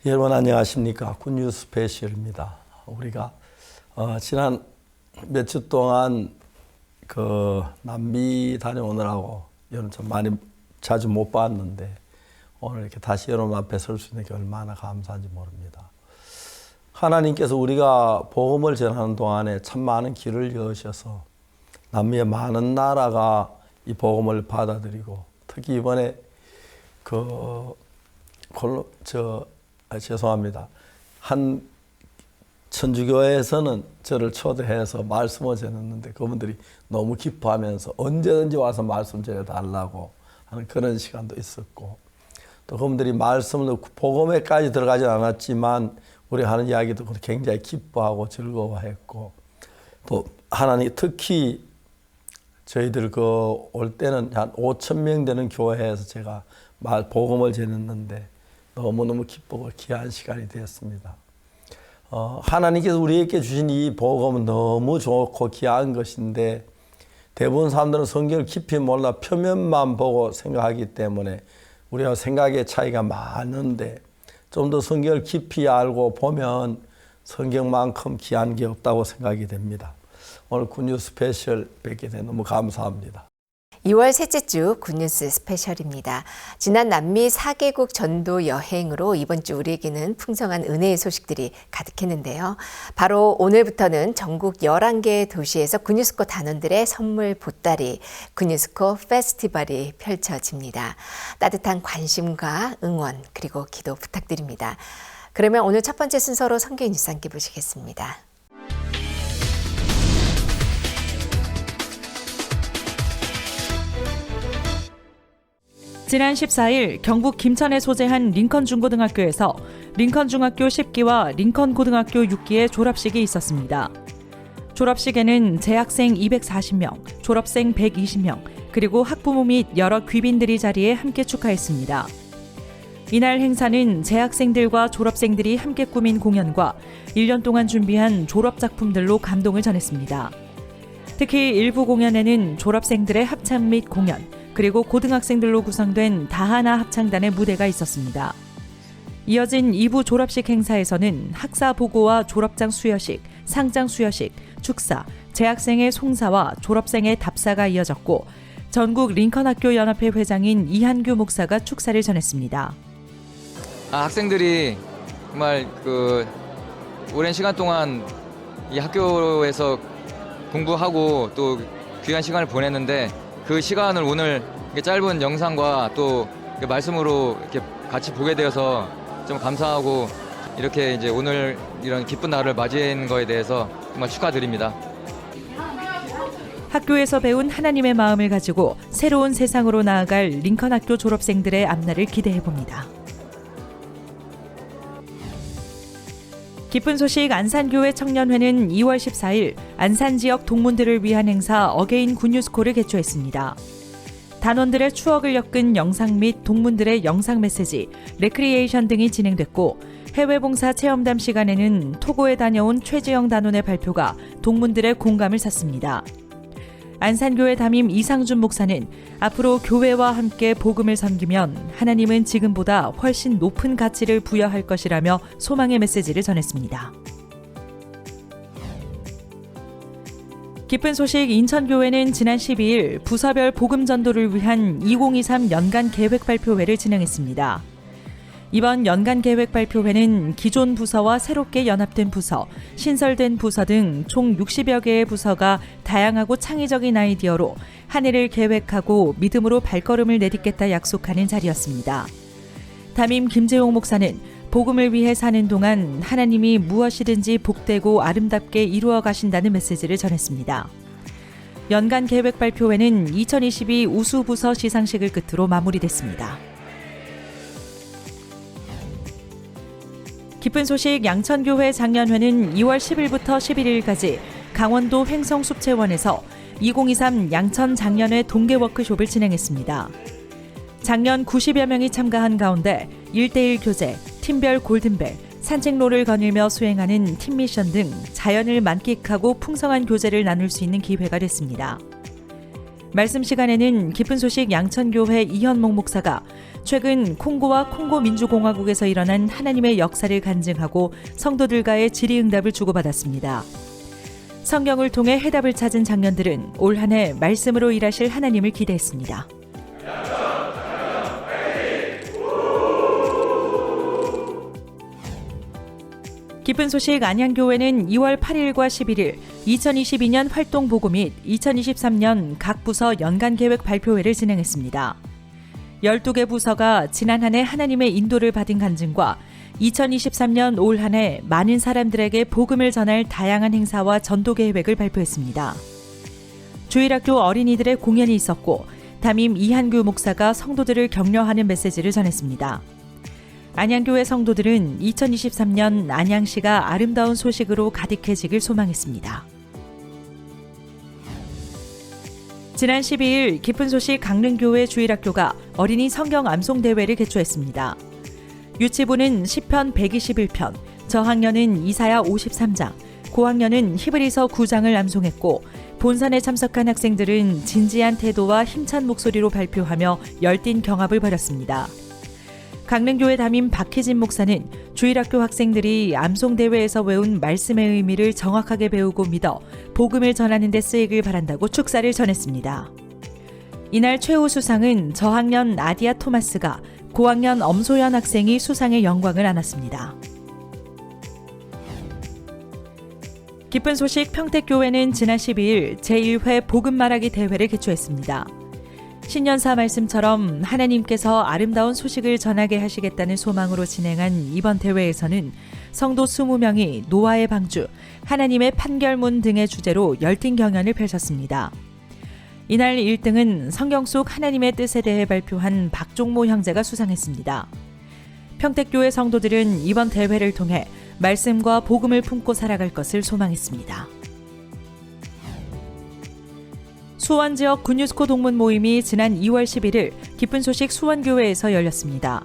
여러분 안녕하십니까? 굿뉴스 스페셜입니다. 우리가 지난 몇 주 동안 남미 다녀오느라고 여러분 좀 많이 자주 못 봤는데 오늘 이렇게 다시 여러분 앞에 설 수 있는 게 얼마나 감사한지 모릅니다. 하나님께서 우리가 복음을 전하는 동안에 참 많은 길을 여셔서 남미의 많은 나라가 이 복음을 받아들이고 특히 이번에 죄송합니다. 한 천주교회에서는 저를 초대해서 말씀을 전했는데 그분들이 너무 기뻐하면서 언제든지 와서 말씀 전해달라고 하는 그런 시간도 있었고 또 그분들이 말씀을 복음에까지 들어가지 않았지만 우리 하는 이야기도 굉장히 기뻐하고 즐거워했고 또 하나님 특히 저희들 올 때는 한 5,000명 되는 교회에서 제가 복음을 전했는데 너무너무 기쁘고 귀한 시간이 되었습니다. 하나님께서 우리에게 주신 이 복음은 너무 좋고 귀한 것인데 대부분 사람들은 성경을 깊이 몰라 표면만 보고 생각하기 때문에 우리와 생각의 차이가 많은데 좀 더 성경을 깊이 알고 보면 성경만큼 귀한 게 없다고 생각이 됩니다. 오늘 굿뉴스 스페셜 뵙게 돼 너무 감사합니다. 2월 셋째 주 굿뉴스 스페셜입니다. 지난 남미 4개국 전도 여행으로 이번 주 우리에게는 풍성한 은혜의 소식들이 가득했는데요. 바로 오늘부터는 전국 11개의 도시에서 굿뉴스코 단원들의 선물 보따리, 굿뉴스코 페스티벌이 펼쳐집니다. 따뜻한 관심과 응원 그리고 기도 부탁드립니다. 그러면 오늘 첫 번째 순서로 성경 뉴스 함께 보시겠습니다. 지난 14일 경북 김천에 소재한 링컨 중고등학교에서 링컨 중학교 10기와 링컨 고등학교 6기의 졸업식이 있었습니다. 졸업식에는 재학생 240명, 졸업생 120명, 그리고 학부모 및 여러 귀빈들이 자리에 함께 축하했습니다. 이날 행사는 재학생들과 졸업생들이 함께 꾸민 공연과 1년 동안 준비한 졸업 작품들로 감동을 전했습니다. 특히 일부 공연에는 졸업생들의 합창 및 공연, 그리고 고등학생들로 구성된 다하나 합창단의 무대가 있었습니다. 이어진 2부 졸업식 행사에서는 학사 보고와 졸업장 수여식, 상장 수여식, 축사, 재학생의 송사와 졸업생의 답사가 이어졌고 전국 링컨학교 연합회 회장인 이한규 목사가 축사를 전했습니다. 학생들이 정말 오랜 시간 동안 이 학교에서 공부하고 또 귀한 시간을 보냈는데 그 시간을 오늘 짧은 영상과 또 말씀으로 이렇게 같이 보게 되어서 좀 감사하고 이렇게 이제 오늘 이런 기쁜 날을 맞이한 거에 대해서 정말 축하드립니다. 학교에서 배운 하나님의 마음을 가지고 새로운 세상으로 나아갈 링컨 학교 졸업생들의 앞날을 기대해 봅니다. 기쁜 소식 안산교회 청년회는 2월 14일 안산 지역 동문들을 위한 행사 어게인 굿뉴스코를 개최했습니다. 단원들의 추억을 엮은 영상 및 동문들의 영상 메시지, 레크리에이션 등이 진행됐고 해외봉사 체험담 시간에는 토고에 다녀온 최지영 단원의 발표가 동문들의 공감을 샀습니다. 안산교회 담임 이상준 목사는 앞으로 교회와 함께 복음을 섬기면 하나님은 지금보다 훨씬 높은 가치를 부여할 것이라며 소망의 메시지를 전했습니다. 기쁜 소식 인천교회는 지난 12일 부서별 복음 전도를 위한 2023 연간 계획 발표회를 진행했습니다. 이번 연간 계획 발표회는 기존 부서와 새롭게 연합된 부서, 신설된 부서 등 총 60여 개의 부서가 다양하고 창의적인 아이디어로 한 해를 계획하고 믿음으로 발걸음을 내딛겠다 약속하는 자리였습니다. 담임 김재용 목사는 복음을 위해 사는 동안 하나님이 무엇이든지 복되고 아름답게 이루어 가신다는 메시지를 전했습니다. 연간 계획 발표회는 2022 우수부서 시상식을 끝으로 마무리됐습니다. 기쁜 소식 양천교회 장년회는 2월 10일부터 11일까지 강원도 횡성숲체원에서 2023 양천 장년회 동계 워크숍을 진행했습니다. 작년 90여 명이 참가한 가운데 1:1 교제, 팀별 골든벨, 산책로를 거닐며 수행하는 팀 미션 등 자연을 만끽하고 풍성한 교제를 나눌 수 있는 기회가 됐습니다. 말씀 시간에는 기쁜 소식 양천교회 이현목 목사가 최근 콩고와 콩고 민주공화국에서 일어난 하나님의 역사를 간증하고 성도들과의 질의응답을 주고받았습니다. 성경을 통해 해답을 찾은 장년들은 올 한 해 말씀으로 일하실 하나님을 기대했습니다. 기쁜 소식 안양교회는 2월 8일과 11일 2022년 활동 보고 및 2023년 각 부서 연간 계획 발표회를 진행했습니다. 12개 부서가 지난 한 해 하나님의 인도를 받은 간증과 2023년 올 한 해 많은 사람들에게 복음을 전할 다양한 행사와 전도 계획을 발표했습니다. 주일학교 어린이들의 공연이 있었고 담임 이한규 목사가 성도들을 격려하는 메시지를 전했습니다. 안양교회 성도들은 2023년 안양시가 아름다운 소식으로 가득해지길 소망했습니다. 지난 12일 기쁜 소식 강릉교회 주일학교가 어린이 성경 암송 대회를 개최했습니다. 유치부는 시편 121편, 저학년은 이사야 53장, 고학년은 히브리서 9장을 암송했고 본선에 참석한 학생들은 진지한 태도와 힘찬 목소리로 발표하며 열띤 경합을 벌였습니다. 강릉교회 담임 박희진 목사는 주일학교 학생들이 암송대회에서 외운 말씀의 의미를 정확하게 배우고 믿어 복음을 전하는 데 쓰이길 바란다고 축사를 전했습니다. 이날 최우 수상은 저학년 아디아 토마스가 고학년 엄소연 학생이 수상의 영광을 안았습니다. 기쁜 소식 평택교회는 지난 12일 제1회 복음 말하기 대회를 개최했습니다. 신년사 말씀처럼 하나님께서 아름다운 소식을 전하게 하시겠다는 소망으로 진행한 이번 대회에서는 성도 20명이 노아의 방주, 하나님의 판결문 등의 주제로 열띤 경연을 펼쳤습니다. 이날 1등은 성경 속 하나님의 뜻에 대해 발표한 박종모 형제가 수상했습니다. 평택교회 성도들은 이번 대회를 통해 말씀과 복음을 품고 살아갈 것을 소망했습니다. 수원 지역 군유스코 동문 모임이 지난 2월 11일 기쁜 소식 수원교회에서 열렸습니다.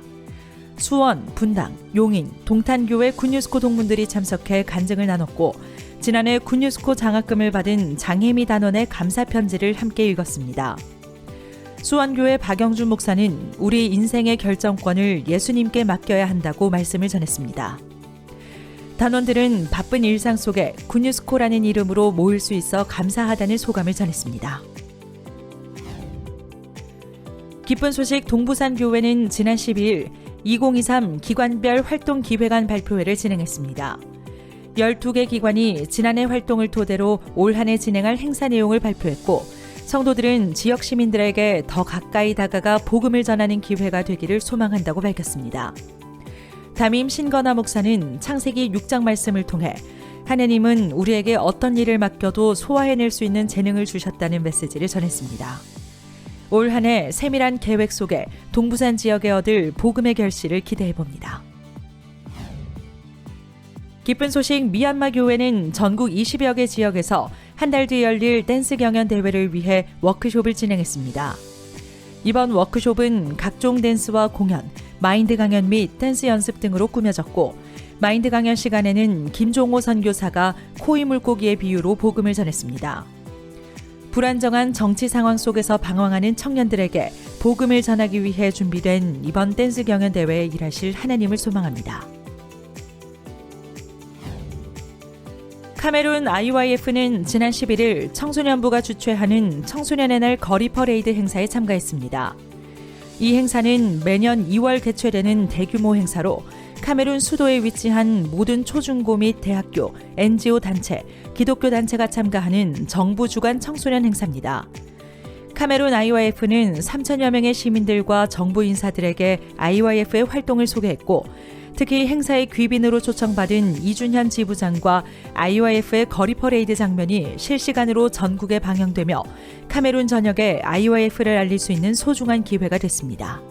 수원, 분당, 용인, 동탄교회 군유스코 동문들이 참석해 간증을 나눴고 지난해 군유스코 장학금을 받은 장혜미 단원의 감사 편지를 함께 읽었습니다. 수원교회 박영준 목사는 우리 인생의 결정권을 예수님께 맡겨야 한다고 말씀을 전했습니다. 단원들은 바쁜 일상 속에 군유스코라는 이름으로 모일 수 있어 감사하다는 소감을 전했습니다. 기쁜 소식 동부산교회는 지난 12일 2023 기관별 활동 기획안 발표회를 진행했습니다. 12개 기관이 지난해 활동을 토대로 올 한 해 진행할 행사 내용을 발표했고 성도들은 지역 시민들에게 더 가까이 다가가 복음을 전하는 기회가 되기를 소망한다고 밝혔습니다. 담임 신건아 목사는 창세기 6장 말씀을 통해 하나님은 우리에게 어떤 일을 맡겨도 소화해낼 수 있는 재능을 주셨다는 메시지를 전했습니다. 올 한 해 세밀한 계획 속에 동부산 지역에 얻을 복음의 결실을 기대해봅니다. 기쁜 소식 미얀마 교회는 전국 20여 개 지역에서 한 달 뒤 열릴 댄스 경연 대회를 위해 워크숍을 진행했습니다. 이번 워크숍은 각종 댄스와 공연, 마인드 강연 및 댄스 연습 등으로 꾸며졌고 마인드 강연 시간에는 김종호 선교사가 코이 물고기의 비유로 복음을 전했습니다. 불안정한 정치 상황 속에서 방황하는 청년들에게 복음을 전하기 위해 준비된 이번 댄스 경연 대회에 일하실 하나님을 소망합니다. 카메룬 IYF는 지난 11일 청소년부가 주최하는 청소년의 날 거리 퍼레이드 행사에 참가했습니다. 이 행사는 매년 2월 개최되는 대규모 행사로 카메룬 수도에 위치한 모든 초중고 및 대학교, NGO 단체, 기독교 단체가 참가하는 정부 주관 청소년 행사입니다. 카메룬 IYF는 3천여 명의 시민들과 정부 인사들에게 IYF의 활동을 소개했고 특히 행사의 귀빈으로 초청받은 이준현 지부장과 IYF의 거리 퍼레이드 장면이 실시간으로 전국에 방영되며 카메룬 전역에 IYF를 알릴 수 있는 소중한 기회가 됐습니다.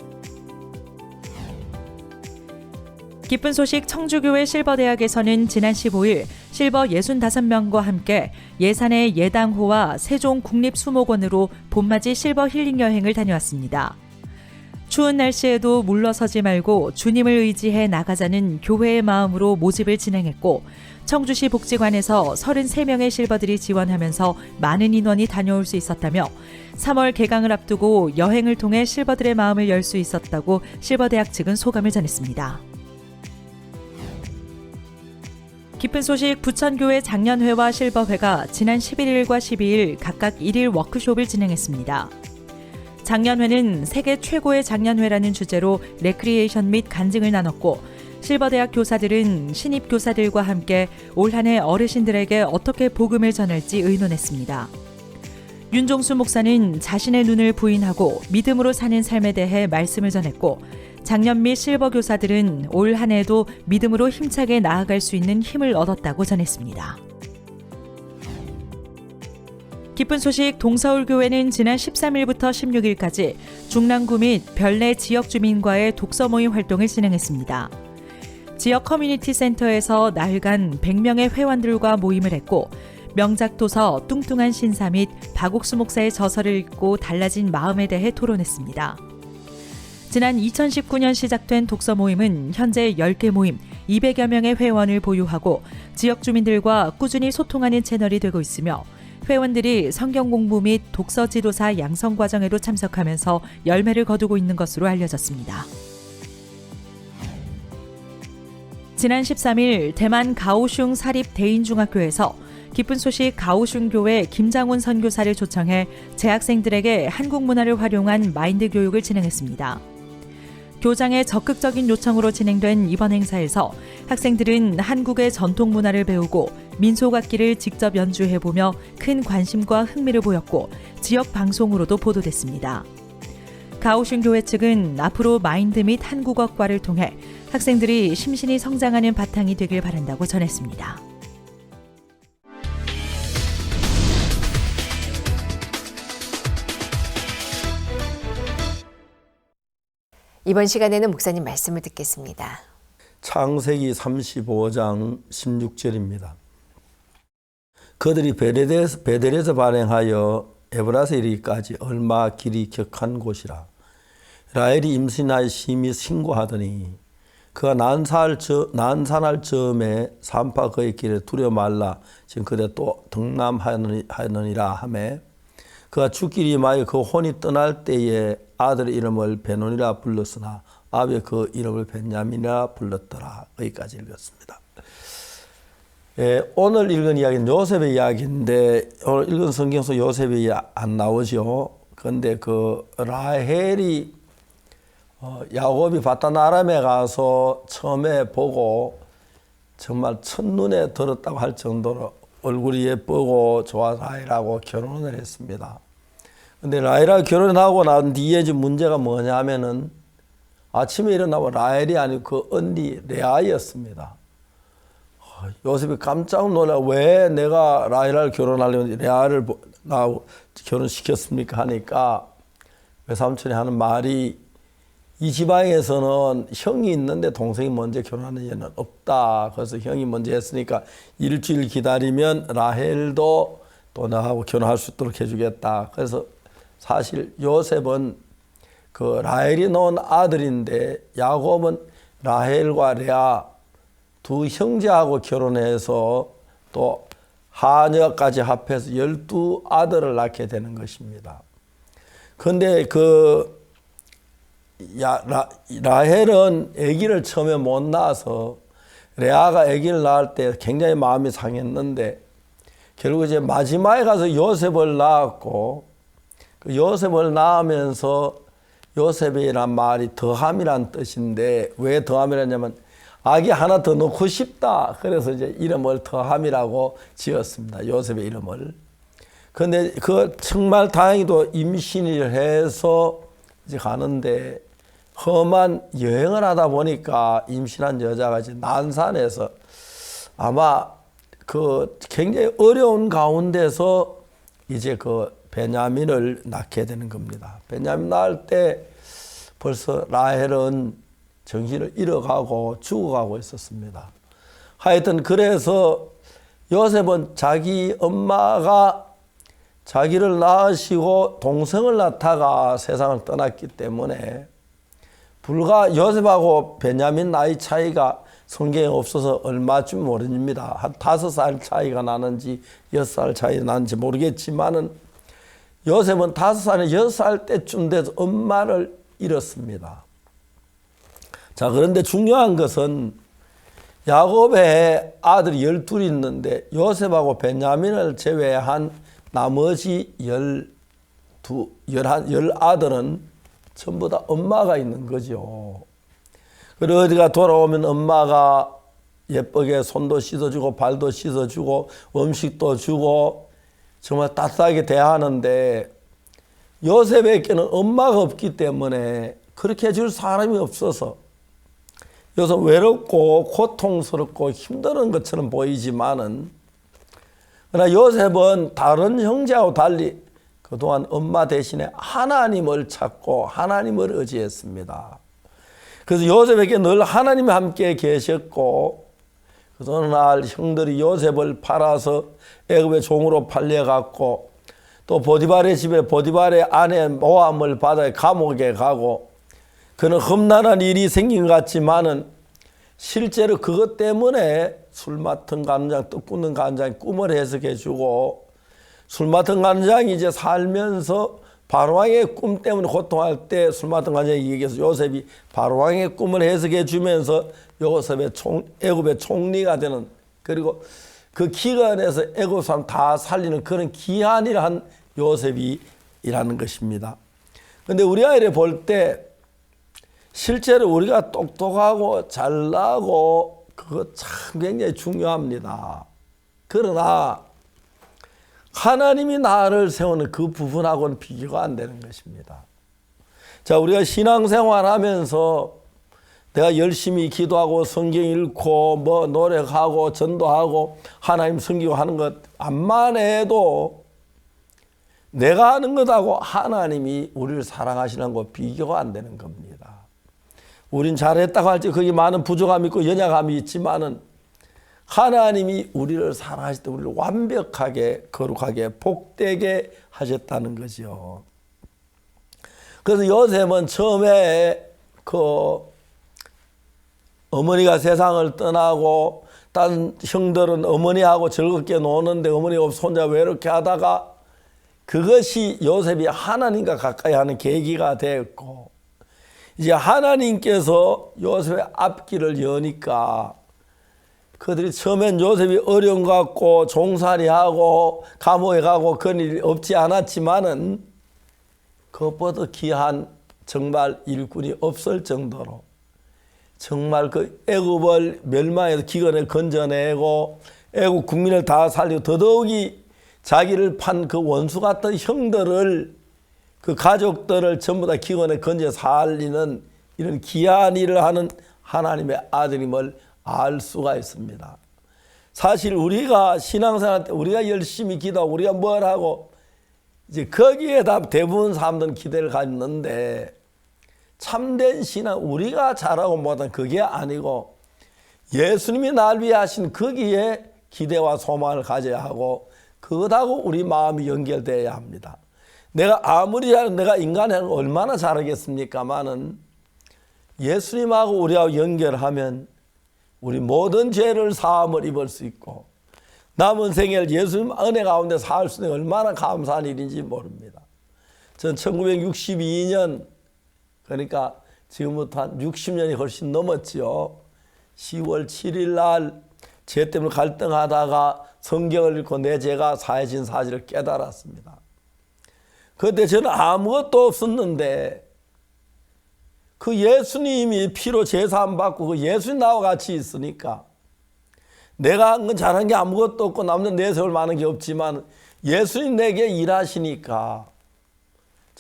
기쁜 소식 청주교회 실버대학에서는 지난 15일 실버 65명과 함께 예산의 예당호와 세종 국립수목원으로 봄맞이 실버 힐링 여행을 다녀왔습니다. 추운 날씨에도 물러서지 말고 주님을 의지해 나가자는 교회의 마음으로 모집을 진행했고 청주시 복지관에서 33명의 실버들이 지원하면서 많은 인원이 다녀올 수 있었다며 3월 개강을 앞두고 여행을 통해 실버들의 마음을 열 수 있었다고 실버대학 측은 소감을 전했습니다. 기쁜 소식 부천교회 장년회와 실버회가 지난 11일과 12일 각각 1일 워크숍을 진행했습니다. 장년회는 세계 최고의 장년회라는 주제로 레크리에이션 및 간증을 나눴고 실버대학 교사들은 신입 교사들과 함께 올 한 해 어르신들에게 어떻게 복음을 전할지 의논했습니다. 윤종수 목사는 자신의 눈을 부인하고 믿음으로 사는 삶에 대해 말씀을 전했고 장년 및 실버 교사들은 올 한 해도 믿음으로 힘차게 나아갈 수 있는 힘을 얻었다고 전했습니다. 기쁜 소식 동서울교회는 지난 13일부터 16일까지 중랑구 및 별내 지역 주민과의 독서 모임 활동을 진행했습니다. 지역 커뮤니티 센터에서 나흘간 100명의 회원들과 모임을 했고 명작 도서 뚱뚱한 신사 및 박옥수 목사의 저서를 읽고 달라진 마음에 대해 토론했습니다. 지난 2019년 시작된 독서 모임은 현재 10개 모임, 200여 명의 회원을 보유하고 지역 주민들과 꾸준히 소통하는 채널이 되고 있으며 회원들이 성경 공부 및 독서 지도사 양성 과정에도 참석하면서 열매를 거두고 있는 것으로 알려졌습니다. 지난 13일 대만 가오슝 사립 대인중학교에서 기쁜 소식 가오슝 교회 김장훈 선교사를 초청해 재학생들에게 한국 문화를 활용한 마인드 교육을 진행했습니다. 교장의 적극적인 요청으로 진행된 이번 행사에서 학생들은 한국의 전통 문화를 배우고 민속악기를 직접 연주해보며 큰 관심과 흥미를 보였고 지역 방송으로도 보도됐습니다. 가오슝 교회 측은 앞으로 마인드 및 한국어과를 통해 학생들이 심신이 성장하는 바탕이 되길 바란다고 전했습니다. 이번 시간에는 목사님 말씀을 듣겠습니다. 창세기 35장 16절입니다. 그들이 베델에서 발행하여 에브라스에 이르기까지 얼마 길이 격한 곳이라. 라헬이 임신하여 심히 신고하더니 그가 난산할 즈음에 산파 그의 길에 두려 말라 지금 그대 또 등남하느니라 하매 그가 죽기를 임하여 그 혼이 떠날 때에 아들의 이름을 베논이라 불렀으나 아비의 그 이름을 벤야민이라 불렀더라. 여기까지 읽었습니다. 오늘 읽은 이야기는 요셉의 이야기인데 오늘 읽은 성경 속 요셉이 안 나오죠. 그런데 그 라헬이 야곱이 바다나람에 가서 처음에 보고 정말 첫눈에 들었다고 할 정도로 얼굴이 예쁘고 좋아 라헬하고 결혼을 했습니다. 근데 라헬하고 결혼하고 난 뒤에 지금 문제가 뭐냐면은 아침에 일어나면 라헬이 아니고 그 언니 레아였습니다. 요셉이 깜짝 놀라 왜 내가 라헬을 결혼하려면 레아를 결혼시켰습니까 하니까 외삼촌이 하는 말이 이 지방에서는 형이 있는데 동생이 먼저 결혼하는 예는 없다. 그래서 형이 먼저 했으니까 일주일 기다리면 라헬도 또 나하고 결혼할 수 있도록 해주겠다. 그래서 사실 요셉은 그 라헬이 낳은 아들인데 야곱은 라헬과 레아 두 형제하고 결혼해서 또 하녀까지 합해서 12아들을 낳게 되는 것입니다. 그런데 라헬은 아기를 처음에 못 낳아서 레아가 아기를 낳을 때 굉장히 마음이 상했는데 결국 이제 마지막에 가서 요셉을 낳았고 그 요셉을 낳으면서 요셉이란 말이 더함이란 뜻인데 왜 더함이라냐면 아기 하나 더 넣고 싶다. 그래서 이제 이름을 더함이라고 지었습니다. 요셉의 이름을. 그런데 그 정말 다행히도 임신을 해서 이제 가는데 험한 여행을 하다 보니까 임신한 여자가 이제 난산에서 아마 그 굉장히 어려운 가운데서 이제 그 베냐민을 낳게 되는 겁니다. 베냐민 낳을 때 벌써 라헬은 정신을 잃어가고 죽어가고 있었습니다. 하여튼 그래서 요셉은 자기 엄마가 자기를 낳으시고 동생을 낳다가 세상을 떠났기 때문에 불과 요셉하고 베냐민 나이 차이가 성경에 없어서 얼마쯤 모릅니다. 한 5살 차이가 나는지 6살 차이 나는지 모르겠지만은 요셉은 5살에 6살 때쯤 돼서 엄마를 잃었습니다. 자, 그런데 중요한 것은 야곱의 아들이 12이 있는데 요셉하고 베냐민을 제외한 나머지 10아들은 전부 다 엄마가 있는 거죠. 그리고 어디가 돌아오면 엄마가 예쁘게 손도 씻어주고 발도 씻어주고 음식도 주고 정말 따뜻하게 대하는데 요셉에게는 엄마가 없기 때문에 그렇게 해줄 사람이 없어서 요셉 외롭고 고통스럽고 힘든 것처럼 보이지만은 그러나 요셉은 다른 형제하고 달리 그동안 엄마 대신에 하나님을 찾고 하나님을 의지했습니다. 그래서 요셉에게 늘 하나님이 함께 계셨고 그래서 어느 날 형들이 요셉을 팔아서 애굽의 종으로 팔려갔고 또 보디발의 집에 보디발의 아내 모함을 받아 감옥에 가고 그는 험난한 일이 생긴 것 같지만은 실제로 그것 때문에 술 맡은 간장, 떡 굽는 간장 꿈을 해석해 주고 술 맡은 간장이 이제 살면서 바로왕의 꿈 때문에 고통할 때 술 맡은 간장이 얘기해서 요셉이 바로왕의 꿈을 해석해 주면서 요셉의 애굽의 총리가 되는 그리고 그 기간에서 애굽 사람 다 살리는 그런 귀한 일을 한 요셉이라는 것입니다. 그런데 우리 아이를 볼 때 실제로 우리가 똑똑하고 잘나고 그거 참 굉장히 중요합니다. 그러나 하나님이 나를 세우는 그 부분하고는 비교가 안 되는 것입니다. 자, 우리가 신앙생활 하면서 내가 열심히 기도하고 성경 읽고 뭐 노력하고 전도하고 하나님 섬기고 하는 것 암만 해도 내가 하는 것하고 하나님이 우리를 사랑하시는 것 비교가 안 되는 겁니다. 우린 잘했다고 할지 거기 많은 부족함이 있고 연약함이 있지만은 하나님이 우리를 사랑하실 때 우리를 완벽하게 거룩하게 복되게 하셨다는 거죠. 그래서 요셉은 처음에 그 어머니가 세상을 떠나고 다른 형들은 어머니하고 즐겁게 노는데 어머니가 없어 혼자 외롭게 하다가 그것이 요셉이 하나님과 가까이 하는 계기가 되었고 이제 하나님께서 요셉의 앞길을 여니까 그들이 처음엔 요셉이 어려운 것 같고 종살이하고 감옥에 가고 그런 일이 없지 않았지만은 그것보다 귀한 정말 일꾼이 없을 정도로 정말 그 애굽을 멸망해서 기근을 건져내고 애굽 국민을 다 살리고 더더욱이 자기를 판 그 원수 같은 형들을 그 가족들을 전부 다 기근에 건져 살리는 이런 귀한 일을 하는 하나님의 아들임을 알 수가 있습니다. 사실 우리가 신앙생활 때 우리가 열심히 기도하고 우리가 뭘 하고 이제 거기에 다 대부분 사람들은 기대를 갖는데 참된 신앙 우리가 잘하고 못한 그게 아니고 예수님이 날 위해 하신 거기에 기대와 소망을 가져야 하고 그것하고 우리 마음이 연결되어야 합니다. 내가 아무리 내가 인간을 얼마나 잘하겠습니까마는 예수님하고 우리하고 연결하면 우리 모든 죄를 사함을 입을 수 있고 남은 생애를 예수님 은혜 가운데 살 수 있는 얼마나 감사한 일인지 모릅니다. 전 1962년 그러니까 지금부터 한 60년이 훨씬 넘었지요. 10월 7일 날 죄 때문에 갈등하다가 성경을 읽고 내 죄가 사해진 사실을 깨달았습니다. 그때 저는 아무것도 없었는데 그 예수님이 피로 제사함 받고 그 예수님 나와 같이 있으니까 내가 한 건 잘한 게 아무것도 없고 남들 내세울 만한 게 없지만 예수님 내게 일하시니까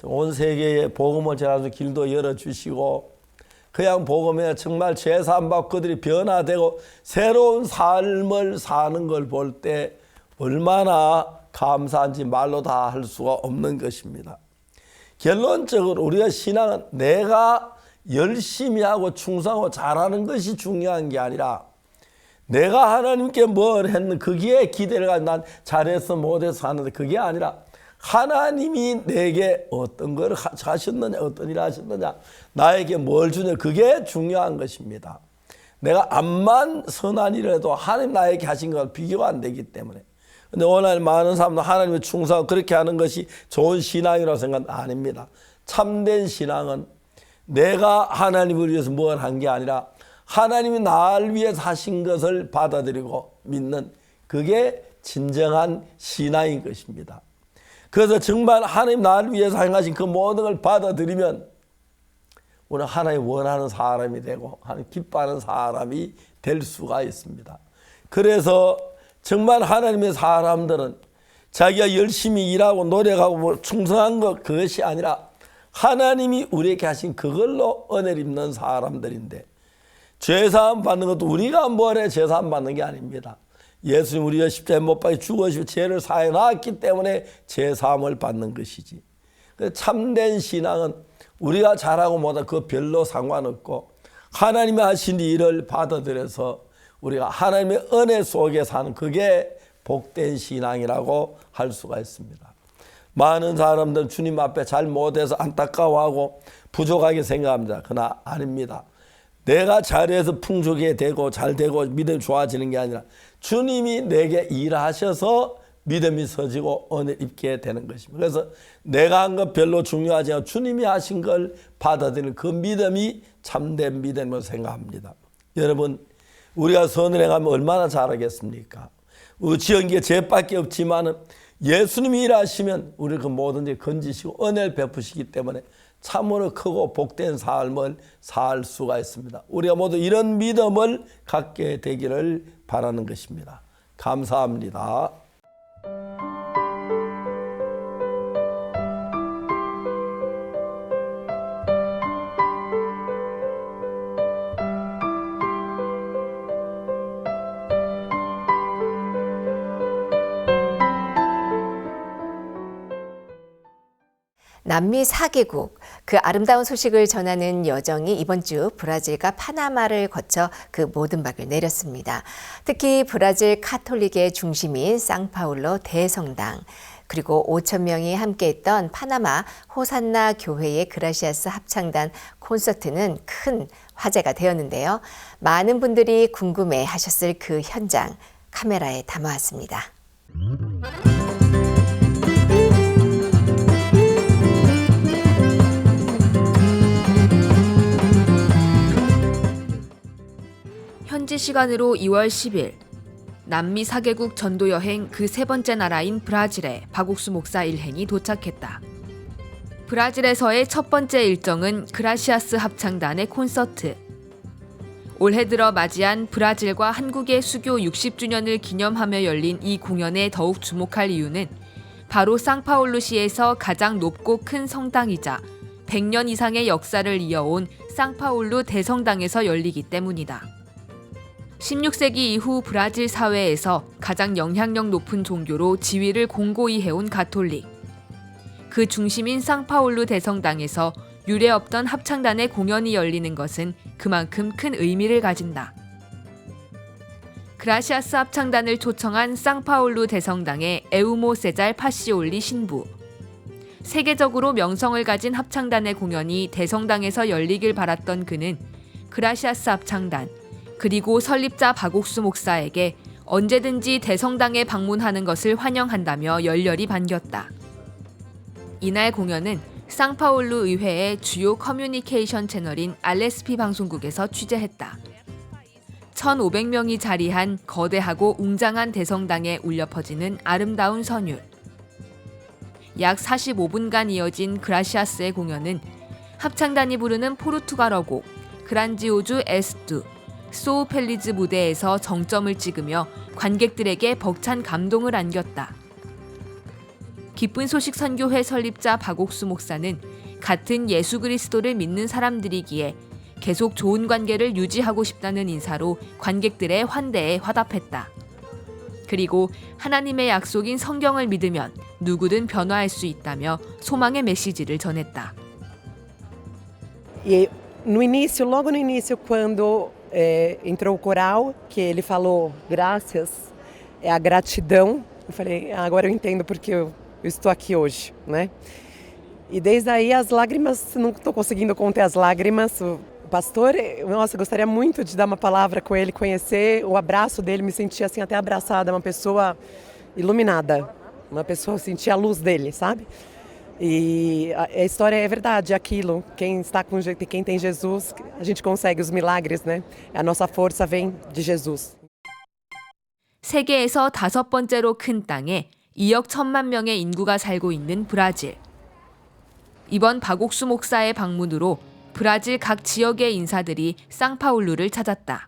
온 세계에 복음을 전하는 길도 열어주시고 그냥 복음에 정말 제사함 받고 그들이 변화되고 새로운 삶을 사는 걸 볼 때 얼마나 감사한지 말로 다 할 수가 없는 것입니다. 결론적으로 우리가 신앙은 내가 열심히 하고 충성하고 잘하는 것이 중요한 게 아니라 내가 하나님께 뭘 했는 거기에 기대를 가지고 난 잘해서 못해서 하는데 그게 아니라 하나님이 내게 어떤 걸 하셨느냐, 어떤 일을 하셨느냐, 나에게 뭘 주냐, 그게 중요한 것입니다. 내가 암만 선한 일을 해도 하나님 나에게 하신 것 비교가 안 되기 때문에. 근데 오늘 많은 사람들 하나님의 충성하고 그렇게 하는 것이 좋은 신앙이라고 생각은 아닙니다. 참된 신앙은 내가 하나님을 위해서 뭘 한 게 아니라 하나님이 나를 위해서 하신 것을 받아들이고 믿는, 그게 진정한 신앙인 것입니다. 그래서 정말 하나님 나를 위해서 행하신 그 모든 걸 받아들이면 우리는 하나님 원하는 사람이 되고 하나님 기뻐하는 사람이 될 수가 있습니다. 그래서 정말 하나님의 사람들은 자기가 열심히 일하고 노력하고 뭐 충성한 것, 그것이 아니라 하나님이 우리에게 하신 그걸로 은혜를 입는 사람들인데, 죄사함 받는 것도 우리가 뭐래 죄사함 받는 게 아닙니다. 예수님 우리가 십자가에 못 박혀 죽으시고 죄를 사해 놨기 때문에 죄사함을 받는 것이지. 참된 신앙은 우리가 잘하고 못하고 그 별로 상관없고 하나님이 하신 일을 받아들여서 우리가 하나님의 은혜 속에 사는, 그게 복된 신앙이라고 할 수가 있습니다. 많은 사람들은 주님 앞에 잘 못해서 안타까워하고 부족하게 생각합니다. 그러나 아닙니다. 내가 잘해서 풍족하게 되고 잘 되고 믿음이 좋아지는 게 아니라 주님이 내게 일하셔서 믿음이 서지고 은혜 입게 되는 것입니다. 그래서 내가 한 것 별로 중요하지 않고 주님이 하신 걸 받아들이는 그 믿음이 참된 믿음으로 생각합니다. 여러분, 우리가 선을 행하면 얼마나 잘하겠습니까? 지은 게 죄밖에 없지만 예수님이 일하시면 우리 그 뭐든지 건지시고 은혜를 베푸시기 때문에 참으로 크고 복된 삶을 살 수가 있습니다. 우리가 모두 이런 믿음을 갖게 되기를 바라는 것입니다. 감사합니다. 남미 4개국, 그 아름다운 소식을 전하는 여정이 이번 주 브라질과 파나마를 거쳐 그 모든 박을 내렸습니다. 특히 브라질 카톨릭의 중심인 상파울로 대성당, 그리고 5천 명이 함께했던 파나마 호산나 교회의 그라시아스 합창단 콘서트는 큰 화제가 되었는데요. 많은 분들이 궁금해하셨을 그 현장, 카메라에 담아왔습니다. 현지 시간으로 2월 10일 남미 4개국 전도 여행 그 세 번째 나라인 브라질에 박옥수 목사 일행이 도착했다. 브라질에서의 첫 번째 일정은 그라시아스 합창단의 콘서트. 올해 들어 맞이한 브라질과 한국의 수교 60주년을 기념하며 열린 이 공연에 더욱 주목할 이유는 바로 상파울루시에서 가장 높고 큰 성당이자 100년 이상의 역사를 이어온 상파울루 대성당에서 열리기 때문이다. 16세기 이후 브라질 사회에서 가장 영향력 높은 종교로 지위를 공고히 해온 가톨릭. 그 중심인 상파울루 대성당에서 유례 없던 합창단의 공연이 열리는 것은 그만큼 큰 의미를 가진다. 그라시아스 합창단을 초청한 상파울루 대성당의 에우모 세잘 파시올리 신부. 세계적으로 명성을 가진 합창단의 공연이 대성당에서 열리길 바랐던 그는 그라시아스 합창단, 그리고 설립자 박옥수 목사에게 언제든지 대성당에 방문하는 것을 환영한다며 열렬히 반겼다. 이날 공연은 상파울루 의회의 주요 커뮤니케이션 채널인 RSP 방송국에서 취재했다. 1,500명이 자리한 거대하고 웅장한 대성당에 울려 퍼지는 아름다운 선율. 약 45분간 이어진 그라시아스의 공연은 합창단이 부르는 포르투갈어 곡 그란지오주 에스투, 소우 펠리즈 무대에서 정점을 찍으며 관객들에게 벅찬 감동을 안겼다. 기쁜 소식 선교회 설립자 박옥수 목사는 같은 예수 그리스도를 믿는 사람들이기에 계속 좋은 관계를 유지하고 싶다는 인사로 관객들의 환대에 화답했다. 그리고 하나님의 약속인 성경을 믿으면 누구든 변화할 수 있다며 소망의 메시지를 전했다. Logo no início, quando entrou o coral, que ele falou graças, é a gratidão. Eu falei, agora eu entendo porque eu eu estou aqui hoje, né? E desde aí as lágrimas, não estou conseguindo conter as lágrimas. O pastor, nossa, eu gostaria muito de dar uma palavra com ele, conhecer o abraço dele, me sentir assim até abraçada, uma pessoa iluminada, uma pessoa, sentir a luz dele, sabe? E a história é verdade, é aquilo, quem tem Jesus, a gente consegue os milagres, né? A nossa força vem de Jesus. 세계에서 5번째로 큰 땅에 2억 1천만 명의 인구가 살고 있는 브라질. 이번 박옥수 목사의 방문으로 브라질 각 지역의 인사들이 상파울루를 찾았다.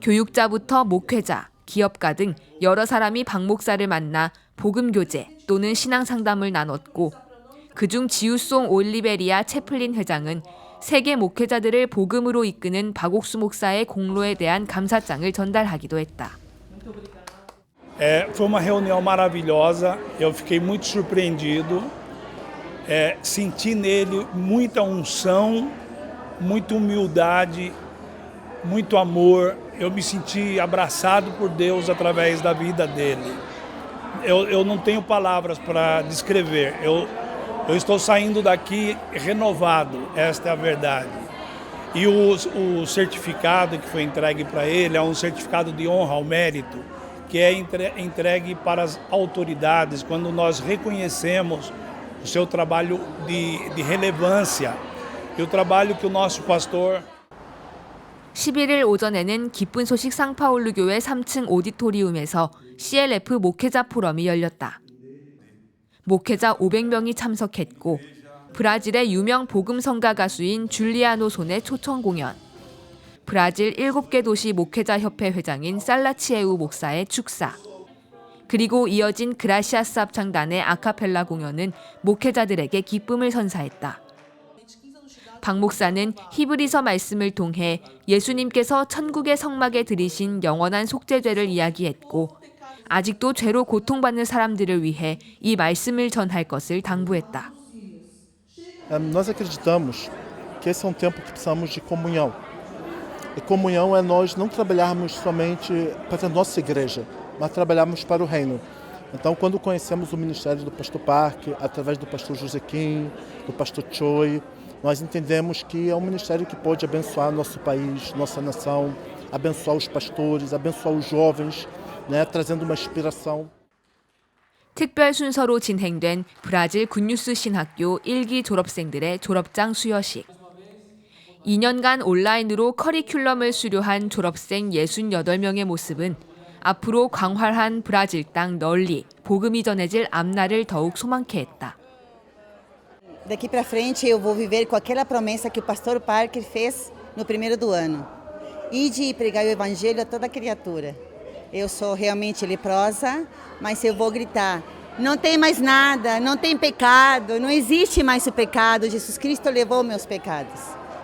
교육자부터 목회자, 기업가 등 여러 사람이 박 목사를 만나 복음교제 또는 신앙상담을 나눴고 그중 지우송 올리베리아 채플린 회장은 세계 목회자들을 복음으로 이끄는 박옥수 목사의 공로에 대한 감사장을 전달하기도 했다. Foi uma reunião maravilhosa, eu fiquei muito surpreendido, senti nele muita unção, muita humildade, muito amor, eu me senti abraçado por Deus através da vida dele. Eu não tenho palavras para descrever, eu estou saindo daqui renovado, esta é a verdade. E o certificado que foi entregue para ele é um certificado de honra ao mérito, que é entregue para as autoridades quando nós reconhecemos o seu trabalho de relevância e o trabalho que o nosso pastor... 11일 오전에는 기쁜 소식 상파울루 교회 3층 오디토리움에서 CLF 목회자 포럼이 열렸다. 목회자 500명이 참석했고 브라질의 유명 복음 성가 가수인 줄리아노 손의 초청 공연, 브라질 7개 도시 목회자 협회 회장인 살라치에우 목사의 축사, 그리고 이어진 그라시아스 합창단의 아카펠라 공연은 목회자들에게 기쁨을 선사했다. 박 목사는 히브리서 말씀을 통해 예수님께서 천국의 성막에 들이신 영원한 속죄죄를 이야기했고 아직도 죄로 고통받는 사람들을 위해 이 말씀을 전할 것을 당부했다. Nós acreditamos que esse é um tempo que precisamos de comunhão. E comunhão é nós não trabalharmos somente para a nossa igreja, mas trabalharmos para o reino. Então, quando conhecemos o ministério do pastor Park, através do pastor Josequim, do pastor Choi, nós entendemos que é um ministério que pode abençoar nosso país, nossa nação, abençoar os pastores, abençoar os jovens, né, trazendo uma inspiração. 특별 순서로 진행된 브라질 굿뉴스 신학교 1기 졸업생들의 졸업장 수여식. 2년간 온라인으로 커리큘럼을 수료한 졸업생 68명의 모습은 앞으로 광활한 브라질 땅 널리 복음이 전해질 앞날을 더욱 소망케 했다. Daqui para frente eu vou viver com aquela promessa que o pastor Parker fez no primeiro do ano. Ide e pregai o evangelho a toda criatura. Eu sou realmente leprosa, mas eu vou gritar, não tem mais nada, não tem pecado, não existe mais o pecado, Jesus Cristo levou meus pecados.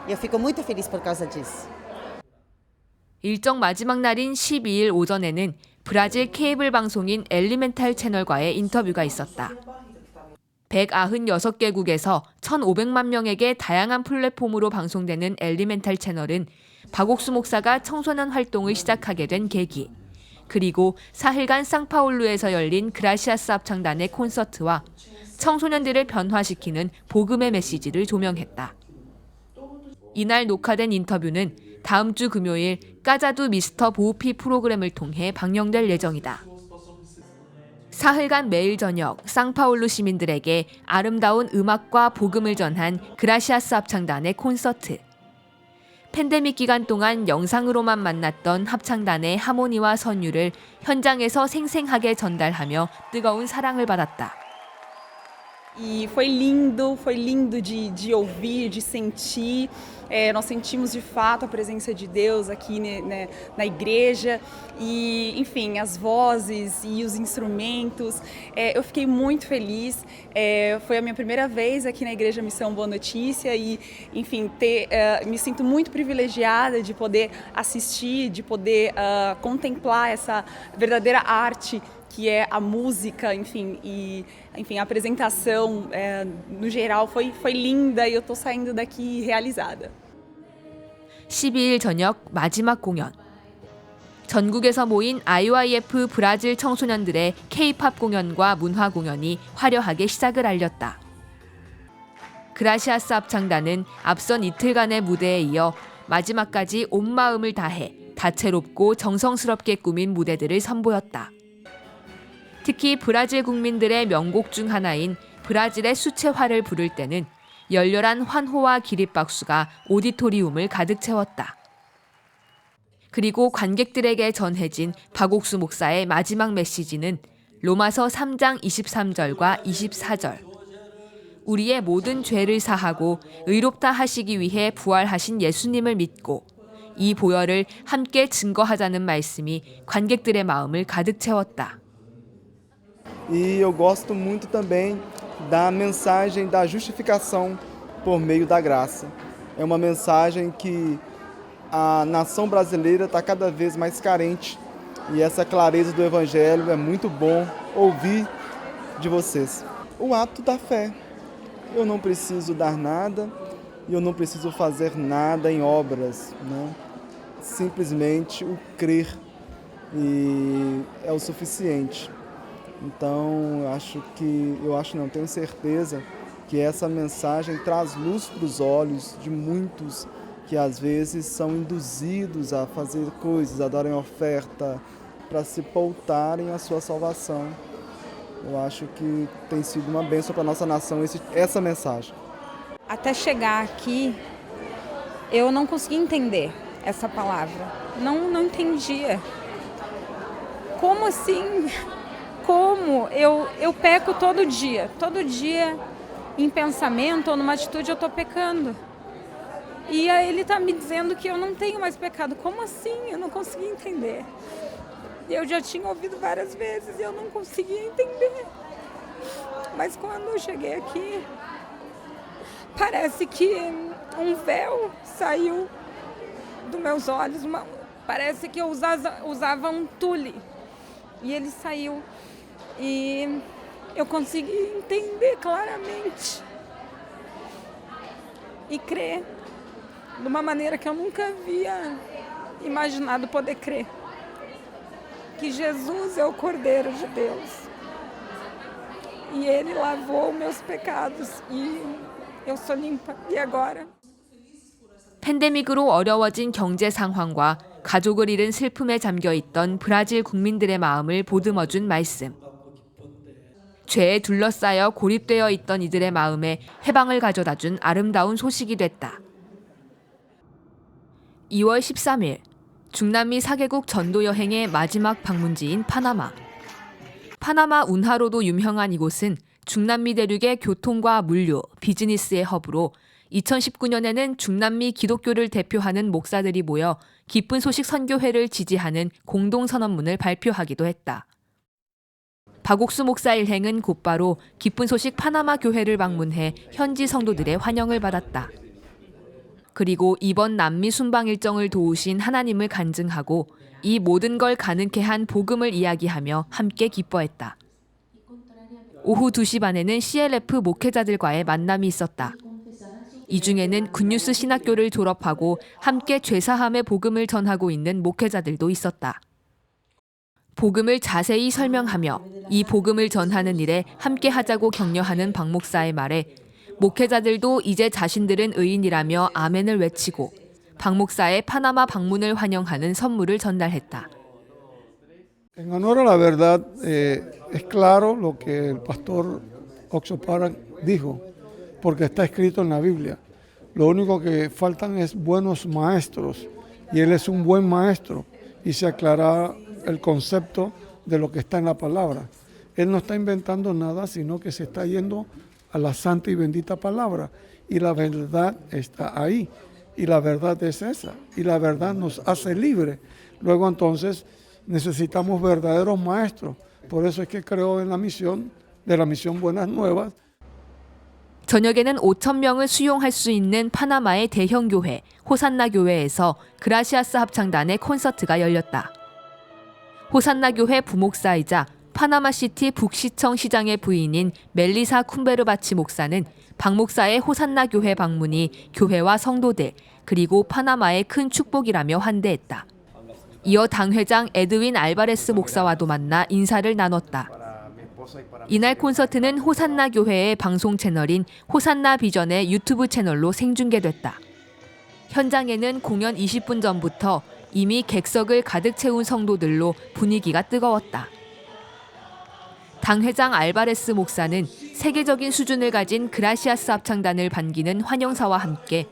Eu fico muito feliz por causa disso. 일정 마지막 날인 12일 오전에는 브라질 케이블 방송인 엘리멘탈 채널과의 인터뷰가 있었다. 196개국에서 1,500만 명에게 다양한 플랫폼으로 방송되는 엘리멘탈 채널은 박옥수 목사가 청소년 활동을 시작하게 된 계기, 그리고 사흘간 상파울루에서 열린 그라시아스 합창단의 콘서트와 청소년들을 변화시키는 복음의 메시지를 조명했다. 이날 녹화된 인터뷰는 다음 주 금요일 까자두 미스터 보우피 프로그램을 통해 방영될 예정이다. 사흘간 매일 저녁 상파울루 시민들에게 아름다운 음악과 복음을 전한 그라시아스 합창단의 콘서트. 팬데믹 기간 동안 영상으로만 만났던 합창단의 하모니와 선율을 현장에서 생생하게 전달하며 뜨거운 사랑을 받았다. E foi lindo de ouvir, de sentir. Nós sentimos de fato a presença de Deus aqui, né, na igreja e, enfim, as vozes e os instrumentos. Eu fiquei muito feliz. Foi a minha primeira vez aqui na Igreja Missão Boa Notícia e, enfim, me sinto muito privilegiada de poder assistir, de poder contemplar essa verdadeira arte que é a música, enfim, e a apresentação no geral foi linda e eu estou saindo daqui realizada. 12일 저녁 마지막 공연. 전국에서 모인 IYF 브라질 청소년들의 K-팝 공연과 문화 공연이 화려하게 시작을 알렸다. 그라시아스 합창단은 앞선 이틀간의 무대에 이어 마지막까지 온 마음을 다해 다채롭고 정성스럽게 꾸민 무대들을 선보였다. 특히 브라질 국민들의 명곡 중 하나인 브라질의 수채화를 부를 때는 열렬한 환호와 기립박수가 오디토리움을 가득 채웠다. 그리고 관객들에게 전해진 박옥수 목사의 마지막 메시지는 로마서 3장 23절과 24절. 우리의 모든 죄를 사하고 의롭다 하시기 위해 부활하신 예수님을 믿고 이 보혈을 함께 증거하자는 말씀이 관객들의 마음을 가득 채웠다. E eu gosto muito também da mensagem da justificação por meio da graça. É uma mensagem que a nação brasileira está cada vez mais carente e essa clareza do Evangelho é muito bom ouvir de vocês. O ato da fé. Eu não preciso dar nada e eu não preciso fazer nada em obras, né? Simplesmente o crer e é o suficiente. Então, tenho certeza que essa mensagem traz luz para os olhos de muitos que às vezes são induzidos a fazer coisas, a darem oferta para se pautarem a sua salvação. Eu acho que tem sido uma bênção para a nossa nação essa mensagem. Até chegar aqui, eu não consegui entender essa palavra. Não entendia. Como assim? Como? Eu peco todo dia em pensamento ou numa atitude eu estou pecando. E aí ele está me dizendo que eu não tenho mais pecado. Como assim? Eu não consegui entender. Eu já tinha ouvido várias vezes e eu não conseguia entender. Mas quando eu cheguei aqui, parece que um véu saiu dos meus olhos. Parece que eu usava um tule e ele saiu. E eu consegui entender claramente e crer de uma maneira que eu nunca havia imaginado poder crer. Que Jesus é o Cordeiro de Deus. E Ele lavou meus pecados e eu sou limpa. E agora? 팬데믹으로 어려워진 경제 상황과 가족을 잃은 슬픔에 잠겨있던 브라질 국민들의 마음을 보듬어준 말씀. 죄에 둘러싸여 고립되어 있던 이들의 마음에 해방을 가져다준 아름다운 소식이 됐다. 2월 13일, 중남미 4개국 전도 여행의 마지막 방문지인 파나마. 파나마 운하로도 유명한 이곳은 중남미 대륙의 교통과 물류, 비즈니스의 허브로 2019년에는 중남미 기독교를 대표하는 목사들이 모여 기쁜 소식 선교회를 지지하는 공동선언문을 발표하기도 했다. 박옥수 목사 일행은 곧바로 기쁜 소식 파나마 교회를 방문해 현지 성도들의 환영을 받았다. 그리고 이번 남미 순방 일정을 도우신 하나님을 간증하고 이 모든 걸 가능케 한 복음을 이야기하며 함께 기뻐했다. 오후 2시 반에는 CLF 목회자들과의 만남이 있었다. 이 중에는 굿뉴스 신학교를 졸업하고 함께 죄사함의 복음을 전하고 있는 목회자들도 있었다. 복음을 자세히 설명하며 이 복음을 전하는 일에 함께 하자고 격려하는 박 목사의 말에 목회자들도 이제 자신들은 의인이라며 아멘을 외치고 박 목사의 파나마 방문을 환영하는 선물을 전달했다. En honor a la verdad, es claro lo que el pastor Oxopara dijo, porque está escrito en la Biblia. Lo único que faltan es buenos maestros, y él es un buen maestro, y se aclara el concepto de lo que está en la palabra. Él no está inventando nada, sino que se está yendo a la santa y bendita palabra, y la verdad está ahí, y la verdad es esa, y la verdad nos hace libres. Luego entonces necesitamos verdaderos maestros, por eso es que creo en la misión Buenas Nuevas. 저녁에는 5,000명을 수용할 수 있는 파나마의 대형 교회 호산나 교회에서 그라시아스 합창단의 콘서트가 열렸다. 호산나 교회 부목사이자 파나마시티 북시청 시장의 부인인 멜리사 쿰베르바치 목사는 박 목사의 호산나 교회 방문이 교회와 성도들 그리고 파나마의 큰 축복이라며 환대했다. 이어 당회장 에드윈 알바레스 목사와도 만나 인사를 나눴다. 이날 콘서트는 호산나 교회의 방송 채널인 호산나 비전의 유튜브 채널로 생중계됐다. 현장에는 공연 20분 전부터 이미 객석을 가득 채운 성도들로 분위기가 뜨거웠다. 당회장 알바레스 목사는 세계적인 수준을 가진 그라시아스 합창단을 반기는 환영사와 함께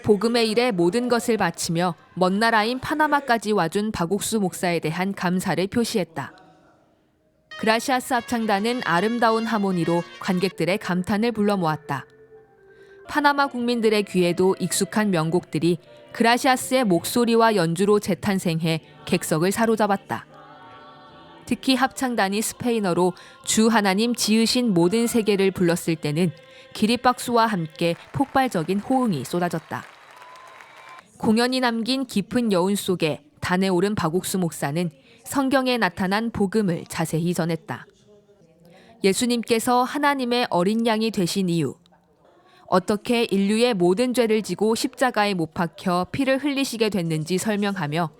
복음의 일에 모든 것을 바치며 먼 나라인 파나마까지 와준 박옥수 목사에 대한 감사를 표시했다. 그라시아스 합창단은 아름다운 하모니로 관객들의 감탄을 불러 모았다. 파나마 국민들의 귀에도 익숙한 명곡들이 그라시아스의 목소리와 연주로 재탄생해 객석을 사로잡았다. 특히 합창단이 스페인어로 주 하나님 지으신 모든 세계를 불렀을 때는 기립박수와 함께 폭발적인 호응이 쏟아졌다. 공연이 남긴 깊은 여운 속에 단에 오른 박옥수 목사는 성경에 나타난 복음을 자세히 전했다. 예수님께서 하나님의 어린 양이 되신 이유, 어떻게 인류의 모든 죄를 지고 십자가에 못 박혀 피를 흘리시게 됐는지 설명하며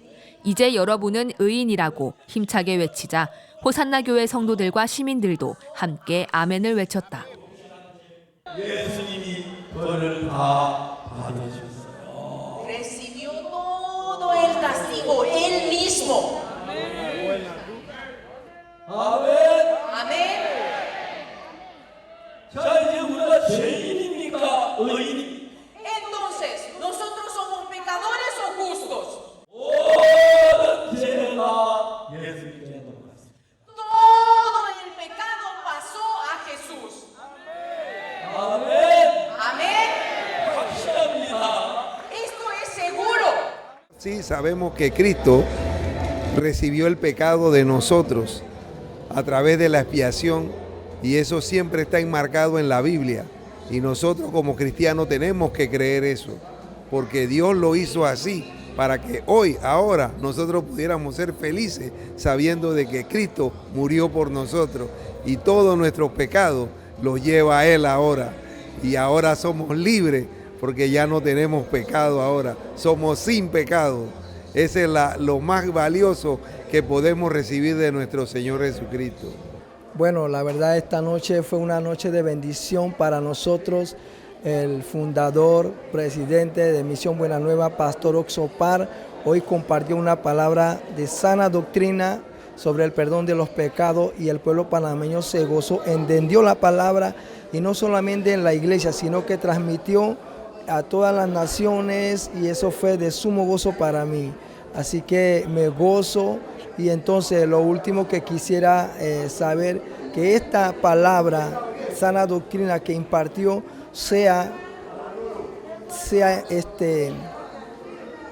이제 여러분은 의인이라고 힘차게 외치자 호산나 교회 성도들과 시민들도 함께 아멘을 외쳤다. 예수님이 벌을 다 받으셨어요. Recibió todo el castigo él mismo. 아멘. Amén. 자, 이제 우리가 죄인입니까? 의인입니까? Entonces, ¿nosotros somos pecadores o justos? 모든 죄가 예수님께 넘어갔습니다. Todo el pecado pasó a Jesús. 아멘. Amén. 확실합니다. Esto es seguro. Sí, sabemos que Cristo recibió el pecado de nosotros a través de la expiación y eso siempre está enmarcado en la Biblia y nosotros como cristianos tenemos que creer eso porque Dios lo hizo así para que hoy, ahora, nosotros pudiéramos ser felices sabiendo de que Cristo murió por nosotros y todos nuestros pecados los lleva a Él ahora y ahora somos libres porque ya no tenemos pecado ahora, somos sin pecado. Ese es lo más valioso que podemos recibir de nuestro Señor Jesucristo. Bueno, la verdad esta noche fue una noche de bendición para nosotros. El fundador, presidente de Misión Buena Nueva, Pastor Oxopar, hoy compartió una palabra de sana doctrina sobre el perdón de los pecados y el pueblo panameño se gozó, entendió la palabra y no solamente en la iglesia, sino que transmitió a todas las naciones y eso fue de sumo gozo para mí. Así que me gozo y entonces lo último que quisiera saber que esta palabra, sana doctrina que impartió, sea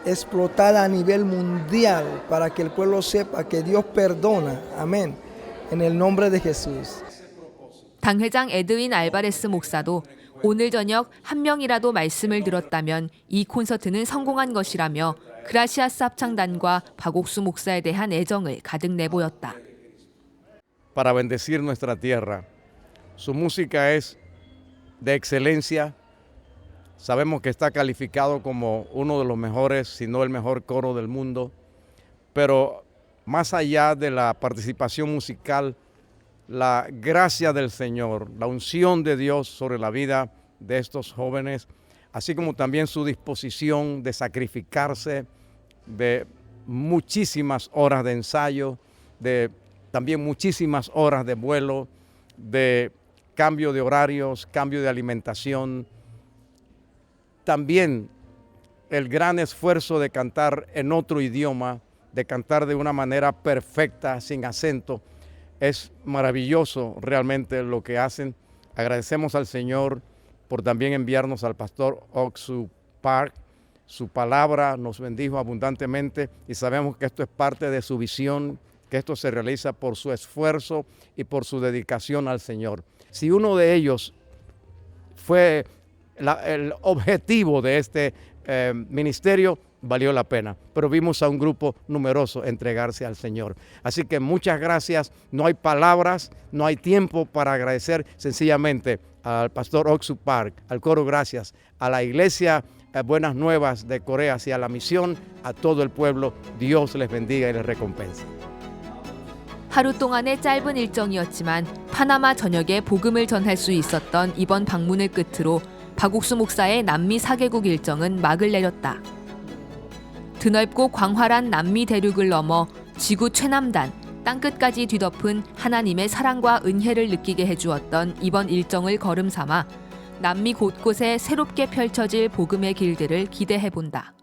explotada a nivel mundial para que el pueblo sepa que Dios perdona. Amén. En el nombre de Jesús. 당회장 에드윈 알바레스 목사도 오늘 저녁 한 명이라도 말씀을 들었다면 이 콘서트는 성공한 것이라며 그라시아스 합창단과 박옥수 목사에 대한 애정을 가득 내보였다. Para bendecir nuestra tierra. Su música es de excelencia. Sabemos que está calificado como uno de los mejores, si no el mejor coro del mundo. Pero más allá de la participación musical, la gracia del Señor, la unción de Dios sobre la vida de estos jóvenes, así como también su disposición de sacrificarse, de muchísimas horas de ensayo, de también muchísimas horas de vuelo, de cambio de horarios, cambio de alimentación, también el gran esfuerzo de cantar en otro idioma, de cantar de una manera perfecta, sin acento. Es maravilloso realmente lo que hacen. Agradecemos al Señor por también enviarnos al pastor Oxu Park. Su palabra nos bendijo abundantemente y sabemos que esto es parte de su visión, que esto se realiza por su esfuerzo y por su dedicación al Señor. Si uno de ellos fue el objetivo de este ministerio, valió la pena, pero vimos a un grupo numeroso entregarse al Señor. Así que muchas gracias, no hay palabras, no hay tiempo para agradecer sencillamente al pastor Oxu Park, al coro Gracias, a la iglesia buenas nuevas de Corea hacia la misión a todo el pueblo. Dios les bendiga y les recompense. 하루 동안의 짧은 일정이었지만 파나마 전역에 복음을 전할 수 있었던 이번 방문을 끝으로 박옥수 목사의 남미 4개국 일정은 막을 내렸다. 드넓고 광활한 남미 대륙을 넘어 지구 최남단, 땅끝까지 뒤덮은 하나님의 사랑과 은혜를 느끼게 해주었던 이번 일정을 걸음 삼아 남미 곳곳에 새롭게 펼쳐질 복음의 길들을 기대해본다.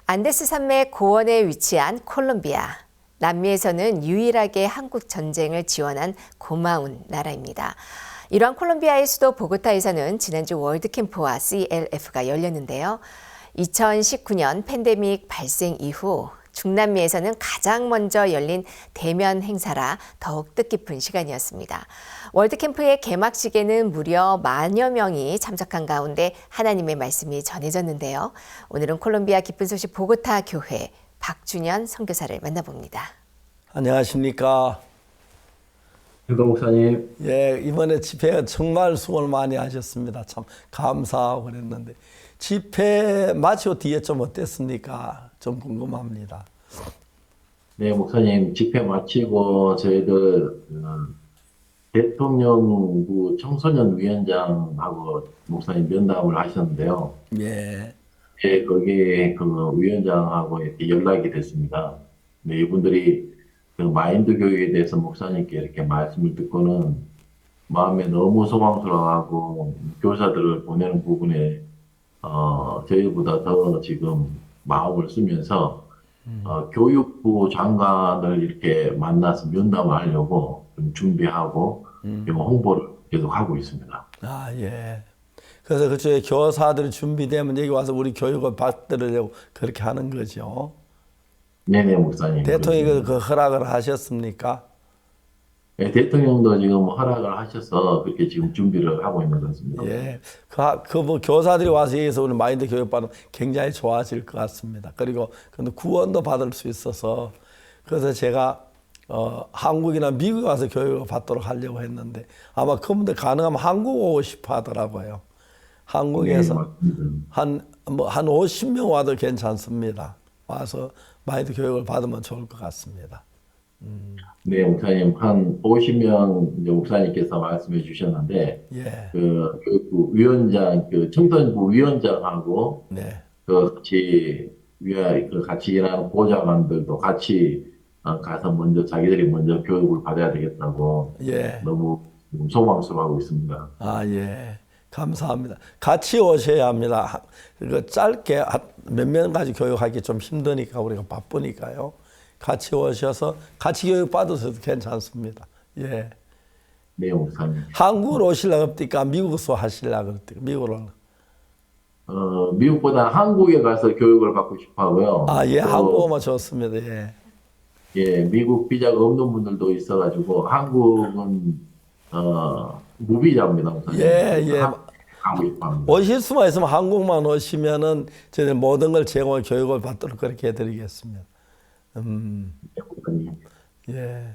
안데스 산맥 고원에 위치한 콜롬비아. 남미에서는 유일하게 한국 전쟁을 지원한 고마운 나라입니다. 이러한 콜롬비아의 수도 보고타에서는 지난주 월드캠프와 CLF가 열렸는데요. 2019년 팬데믹 발생 이후 중남미에서는 가장 먼저 열린 대면 행사라 더욱 뜻깊은 시간이었습니다. 월드캠프의 개막식에는 무려 10,000여 명이 참석한 가운데 하나님의 말씀이 전해졌는데요. 오늘은 콜롬비아 기쁜 소식 보고타 교회 박준현 선교사를 만나봅니다. 안녕하십니까. 김동 목사님. 예, 이번에 집회 정말 수고를 많이 하셨습니다. 참 감사하고 그랬는데 집회 마치고 뒤에 좀 어땠습니까? 좀 궁금합니다. 네, 목사님 집회 마치고 저희들 대통령부 청소년위원장하고 목사님 면담을 하셨는데요. 예. 예, 거기에 그 위원장하고 이렇게 연락이 됐습니다. 네, 이분들이 그 마인드 교육에 대해서 목사님께 이렇게 말씀을 듣고는 마음에 너무 소망스러워하고 교사들을 보내는 부분에 저희보다 더 지금 마음을 쓰면서 교육부 장관을 이렇게 만나서 면담을 하려고 좀 준비하고 홍보를 계속 하고 있습니다. 아, 예. 그래서 그쪽에 교사들이 준비되면 여기 와서 우리 교육을 받들으려고 그렇게 하는 거죠. 네네, 목사님. 대통령이 그 허락을 하셨습니까? 네, 대통령도 지금 허락을 하셔서 그렇게 지금 준비를 하고 있는 것 같습니다. 예. 뭐 교사들이 와서 여기서 우리 마인드 교육 받으면 굉장히 좋아질 것 같습니다. 그리고 근데 구원도 받을 수 있어서 그래서 제가 한국이나 미국에 와서 교육을 받도록 하려고 했는데 아마 그분들 가능하면 한국 오고 싶어 하더라고요. 한국에서 한 50명 와도 괜찮습니다. 와서 마인드 교육을 받으면 좋을 것 같습니다. 네, 목사님 한 50명 이제 목사님께서 말씀해 주셨는데 예. 그 위원장, 그 청소년부 위원장하고 네. 그 같이 일하는 보좌관들도 같이 가서 먼저 자기들이 먼저 교육을 받아야 되겠다고 예. 너무 소망스러워하고 있습니다. 아, 예. 감사합니다. 같이 오셔야 합니다. 그 짧게 몇 명까지 교육하기 좀 힘드니까 우리가 바쁘니까요. 같이 오셔서 같이 교육 받으셔도 괜찮습니다. 예. 네, 목사님. 한국으로 오시려고 합니까? 미국에서 하시려고 합니까? 미국으로. 미국보다 한국에 가서 교육을 받고 싶어 하고요. 아, 예, 또, 한국어만 좋습니다. 예. 예, 미국 비자가 없는 분들도 있어가지고 한국은 무비자입니다, 목사님. 예, 예. 가고 싶어 합니다. 오실 수만 있으면 한국만 오시면은 저희들 모든 걸 제공할 교육을 받도록 그렇게 해드리겠습니다. 네, 목사님. 예.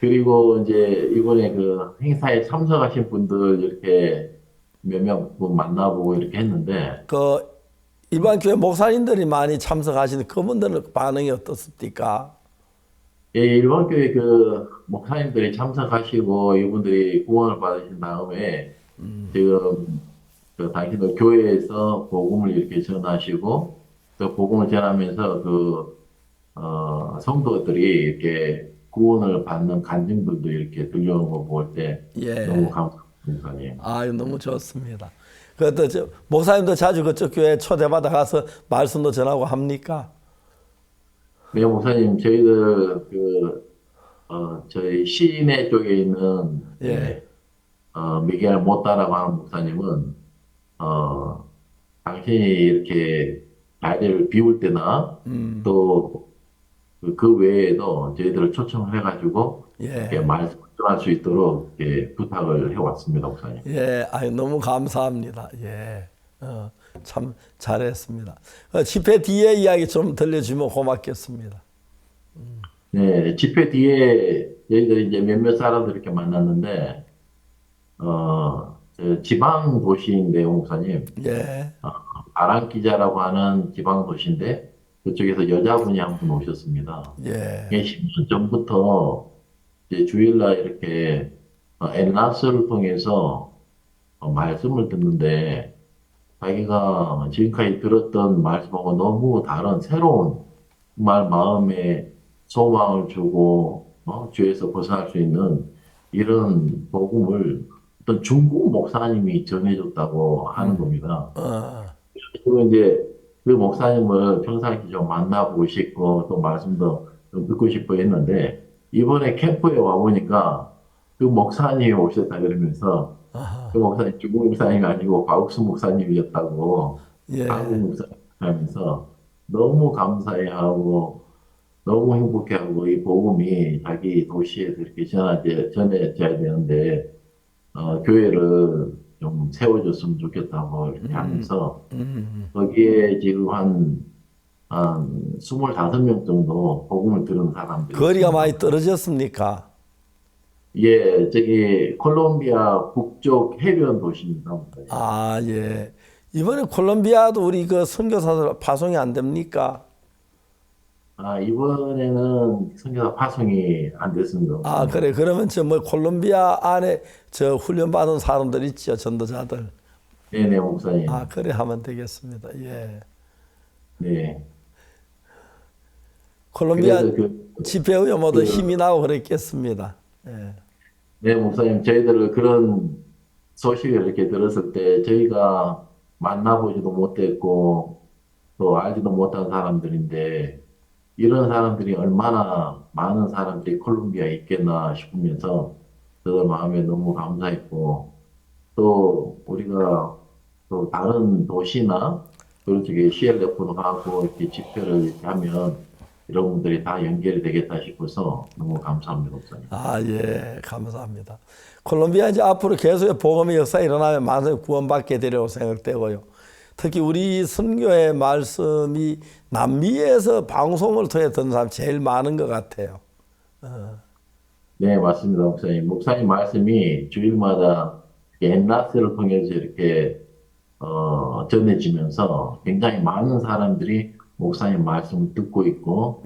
그리고 이제 이번에 그 행사에 참석하신 분들 이렇게 몇 명 만나보고 이렇게 했는데, 그 일반 교회 목사님들이 많이 참석하시는 그분들은 반응이 어떻습니까? 예, 일반 교회 그 목사님들이 참석하시고 이분들이 구원을 받으신 다음에 지금 그 당신들 교회에서 복음을 이렇게 전하시고 또 복음을 전하면서 그 성도들이 이렇게 구원을 받는 간증들도 이렇게 들려오는 거 볼 때 예. 너무 감사합니다. 아, 너무 좋습니다. 그것도 목사님도 자주 그쪽 교회 초대받아 가서 말씀도 전하고 합니까? 네, 목사님, 저희들 저희 시내 쪽에 있는 예. 미겔 모타라고 하는 목사님은 당신이 이렇게 자리를 비울 때나 또 그 외에도 저희들을 초청을 해가지고 예. 이렇게 말씀을 전할 수 있도록 이렇게 부탁을 해왔습니다, 목사님. 예, 아유, 너무 감사합니다. 예. 참 잘했습니다. 집회 뒤에 이야기 좀 들려주면 고맙겠습니다. 네, 집회 뒤에 저희들이 이제 몇몇 사람들 이렇게 만났는데, 저 지방 도시인데요, 목사님. 예. 아랑키자라고 하는 지방 도시인데, 그쪽에서 여자분이 한 분 오셨습니다. 예. 10년 전부터 이제 주일날 이렇게 엔라스를 통해서 말씀을 듣는데, 자기가 지금까지 들었던 말씀하고 너무 다른 새로운 정말 마음에 소망을 주고 죄에서 벗어날 수 있는 이런 복음을 어떤 중국 목사님이 전해줬다고 하는 겁니다. 그리고 이제 그 목사님을 평상시 좀 만나보고 싶고 또 말씀도 좀 듣고 싶어 했는데 이번에 캠프에 와보니까 그 목사님이 오셨다 그러면서 그 목사님 중국 목사님이 아니고 과옥수 목사님이었다고 예. 한국 목사님 하면서 너무 감사해하고 너무 행복해하고 이 복음이 자기 도시에서 이렇게 전해져야 되는데 교회를 좀 세워줬으면 좋겠다고 이렇게 하면서 거기에 지금 한 25명 정도 복음을 들은 사람들이 거리가 많이 떨어졌습니까? 예, 저기 콜롬비아 북쪽 해변 도시입니다. 아, 예. 이번에 콜롬비아도 우리 그 선교사들 파송이 안 됩니까? 이번에는 선교사 파송이 안 됐습니다. 아, 그래. 그러면 뭐 콜롬비아 안에 훈련 받은 사람들 있죠, 전도자들. 네네, 목사님. 아, 그래 하면 되겠습니다. 예. 네. 콜롬비아 집회 후에 모두 힘이 나고 그랬겠습니다. 예. 네, 목사님. 저희들 그런 소식을 이렇게 들었을 때 저희가 만나보지도 못했고 또 알지도 못한 사람들인데 이런 사람들이 얼마나 많은 사람들이 콜롬비아에 있겠나 싶으면서 저도 마음에 너무 감사했고 또 우리가 또 다른 도시나 그런 쪽에 CLF도 가고 이렇게 집회를 이렇게 하면 이런 분들이 다 연결이 되겠다 싶어서 너무 감사합니다, 목사님. 아, 예, 감사합니다. 콜롬비아 이제 앞으로 계속의 복음의 역사가 일어나면 많은 구원받게 되리라고 생각되고요. 특히 우리 선교의 말씀이 남미에서 방송을 통해 듣는 사람이 제일 많은 것 같아요. 네, 맞습니다, 목사님. 목사님 말씀이 주일마다 엔라스를 통해서 이렇게 전해지면서 굉장히 많은 사람들이 목사님 말씀을 듣고 있고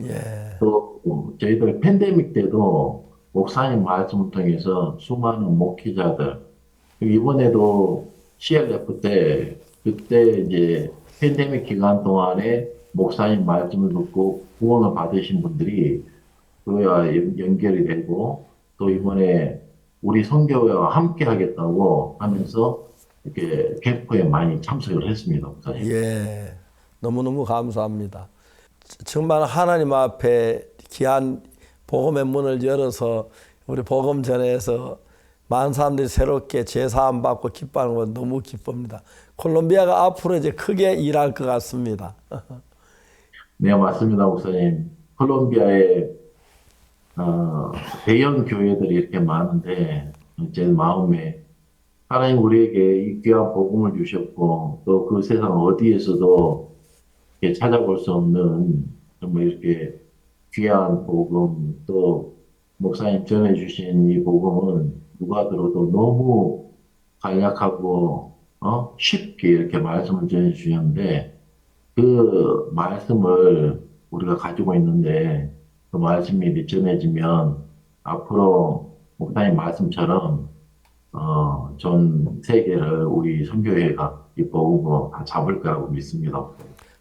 또 저희들 팬데믹 때도 목사님 말씀을 통해서 수많은 목회자들 이번에도 CLF 때 그때 이제 팬데믹 기간 동안에 목사님 말씀을 듣고 구원을 받으신 분들이 교회와 연결이 되고 또 이번에 우리 선교회와 함께 하겠다고 하면서 이렇게 캠프에 많이 참석을 했습니다, 목사님. 예, 너무너무 감사합니다. 정말 하나님 앞에 귀한 복음의 문을 열어서 우리 복음 전에서 많은 사람들이 새롭게 제사함 받고 기뻐하는 건 너무 기쁩니다. 콜롬비아가 앞으로 이제 크게 일할 것 같습니다. 네, 맞습니다, 목사님. 콜롬비아에 대형 교회들이 이렇게 많은데 제 마음에 하나님 우리에게 이 귀한 복음을 주셨고 또 그 세상 어디에서도 이렇게 찾아볼 수 없는 정말 이렇게 귀한 복음 또 목사님 전해주신 이 복음은 누가 들어도 너무 간략하고 쉽게 이렇게 말씀을 전해주셨는데 그 말씀을 우리가 가지고 있는데 그 말씀이 전해지면 앞으로 목사님 말씀처럼 전 세계를 우리 선교회가 이 복음으로 다 잡을 거라고 믿습니다.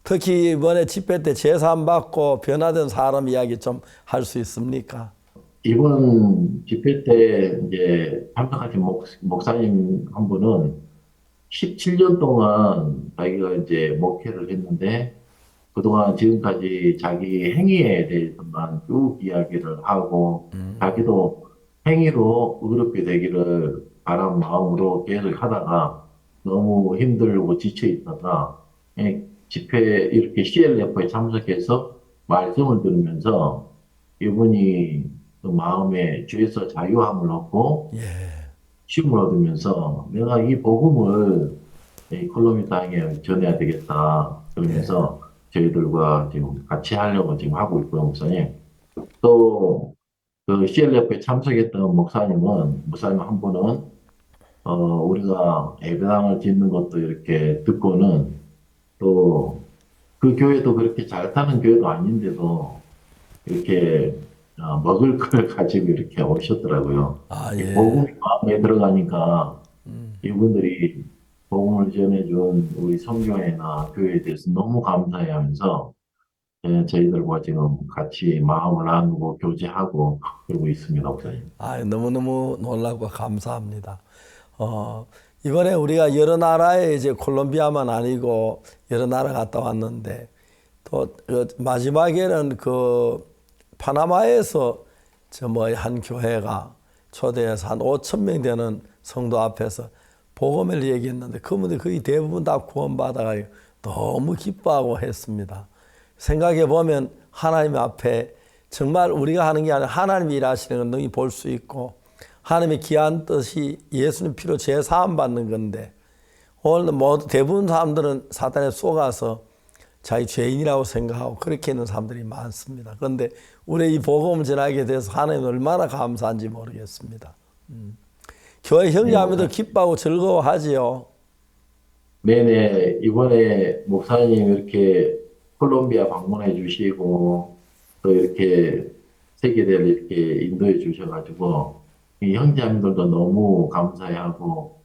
특히 이번에 집회 때 제사함 받고 변화된 사람 이야기 좀 할 수 있습니까? 이번 집회 때 이제 참석하신 목사님 한 분은 17년 동안 자기가 이제 목회를 했는데 그동안 지금까지 자기 행위에 대해서만 쭉 이야기를 하고 자기도 행위로 의롭게 되기를 바란 마음으로 계속 하다가 너무 힘들고 지쳐 있다가 집회 이렇게 CLF에 참석해서 말씀을 들으면서 이분이 그 마음에 주에서 자유함을 얻고 쉼을 얻으면서 내가 이 복음을 이 콜롬비아 땅에 전해야 되겠다 그러면서 저희들과 지금 같이 하려고 지금 하고 있고요, 목사님. 또 그 CLF에 참석했던 목사님 한 분은 우리가 예배당을 짓는 것도 이렇게 듣고는 또 그 교회도 그렇게 잘 사는 교회도 아닌데도 이렇게 먹을 걸 가지고 이렇게 오셨더라고요. 예. 복음이 마음에 들어가니까 이분들이 복음을 전해준 우리 선교회나 교회에 대해서 너무 감사해하면서 저희들과 지금 같이 마음을 나누고 교제하고 그러고 있습니다, 목사님. 너무너무 놀라고 감사합니다. 이번에 우리가 여러 나라에 이제 콜롬비아만 아니고 여러 나라 갔다 왔는데 또 마지막에는 그 파나마에서 한 교회가 초대해서 한 5,000명 되는 성도 앞에서 복음을 얘기했는데 그분들 거의 대부분 다 구원받아가지고 너무 기뻐하고 했습니다. 생각해 보면 하나님 앞에 정말 우리가 하는 게 아니라 하나님이 일하시는 건 능히 볼 수 있고 하나님의 귀한 뜻이 예수님 피로 제사함 받는 건데 오늘 모두 대부분 사람들은 사단에 속아서 자기 죄인이라고 생각하고 그렇게 있는 사람들이 많습니다. 그런데 우리 이 복음을 전하게 돼서 하나님 얼마나 감사한지 모르겠습니다. 교회 형제자매도 기뻐하고 즐거워하지요. 네네. 이번에 목사님 이렇게 콜롬비아 방문해 주시고 또 이렇게 세계대를 이렇게 인도해 주셔가지고 이 형제자매들도 너무 감사해하고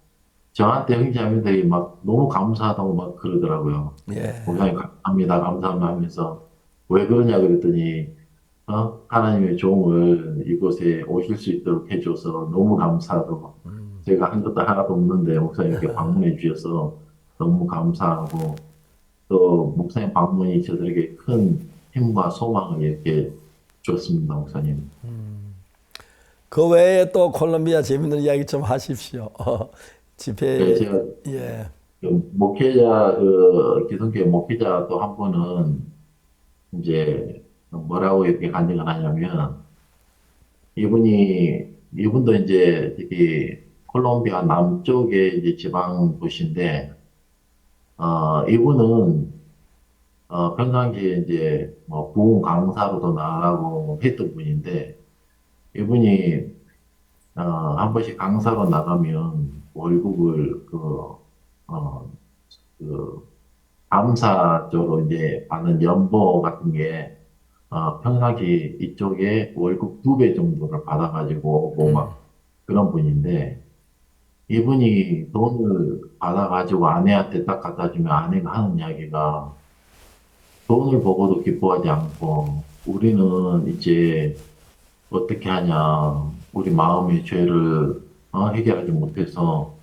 저한테 형제자매들이 막 너무 감사하다고 막 그러더라고요. 목사님 감사합니다 하면서 왜 그러냐 그랬더니 하나님의 종을 이곳에 오실 수 있도록 해줘서 너무 감사하다고 제가 한 것도 하나도 없는데 목사님 이렇게 방문해 주셔서 너무 감사하고 또 목사님 방문이 저들에게 큰 힘과 소망을 이렇게 줬습니다, 목사님. 그 외에 또 콜롬비아 재밌는 이야기 좀 하십시오. 집회. 네, 제가 목회자 기성교회 목회자 또 한 분은 이제 뭐라고 이렇게 간증을 하냐면 이분도 이제 특히 콜롬비아 남쪽에 이제 지방 도시인데 이분은 평상시에 이제 뭐 부흥 강사로도 나가고 했던 분인데 이분이 한 번씩 강사로 나가면 월급을 감사적으로 이제 받는 연보 같은 게 평상시 이쪽에 월급 2배 정도를 받아가지고 뭐 막 그런 분인데 이분이 돈을 받아가지고 아내한테 딱 갖다 주면 아내가 하는 이야기가 돈을 보고도 기뻐하지 않고 우리는 이제 어떻게 하냐 우리 마음의 죄를 해결하지 못해서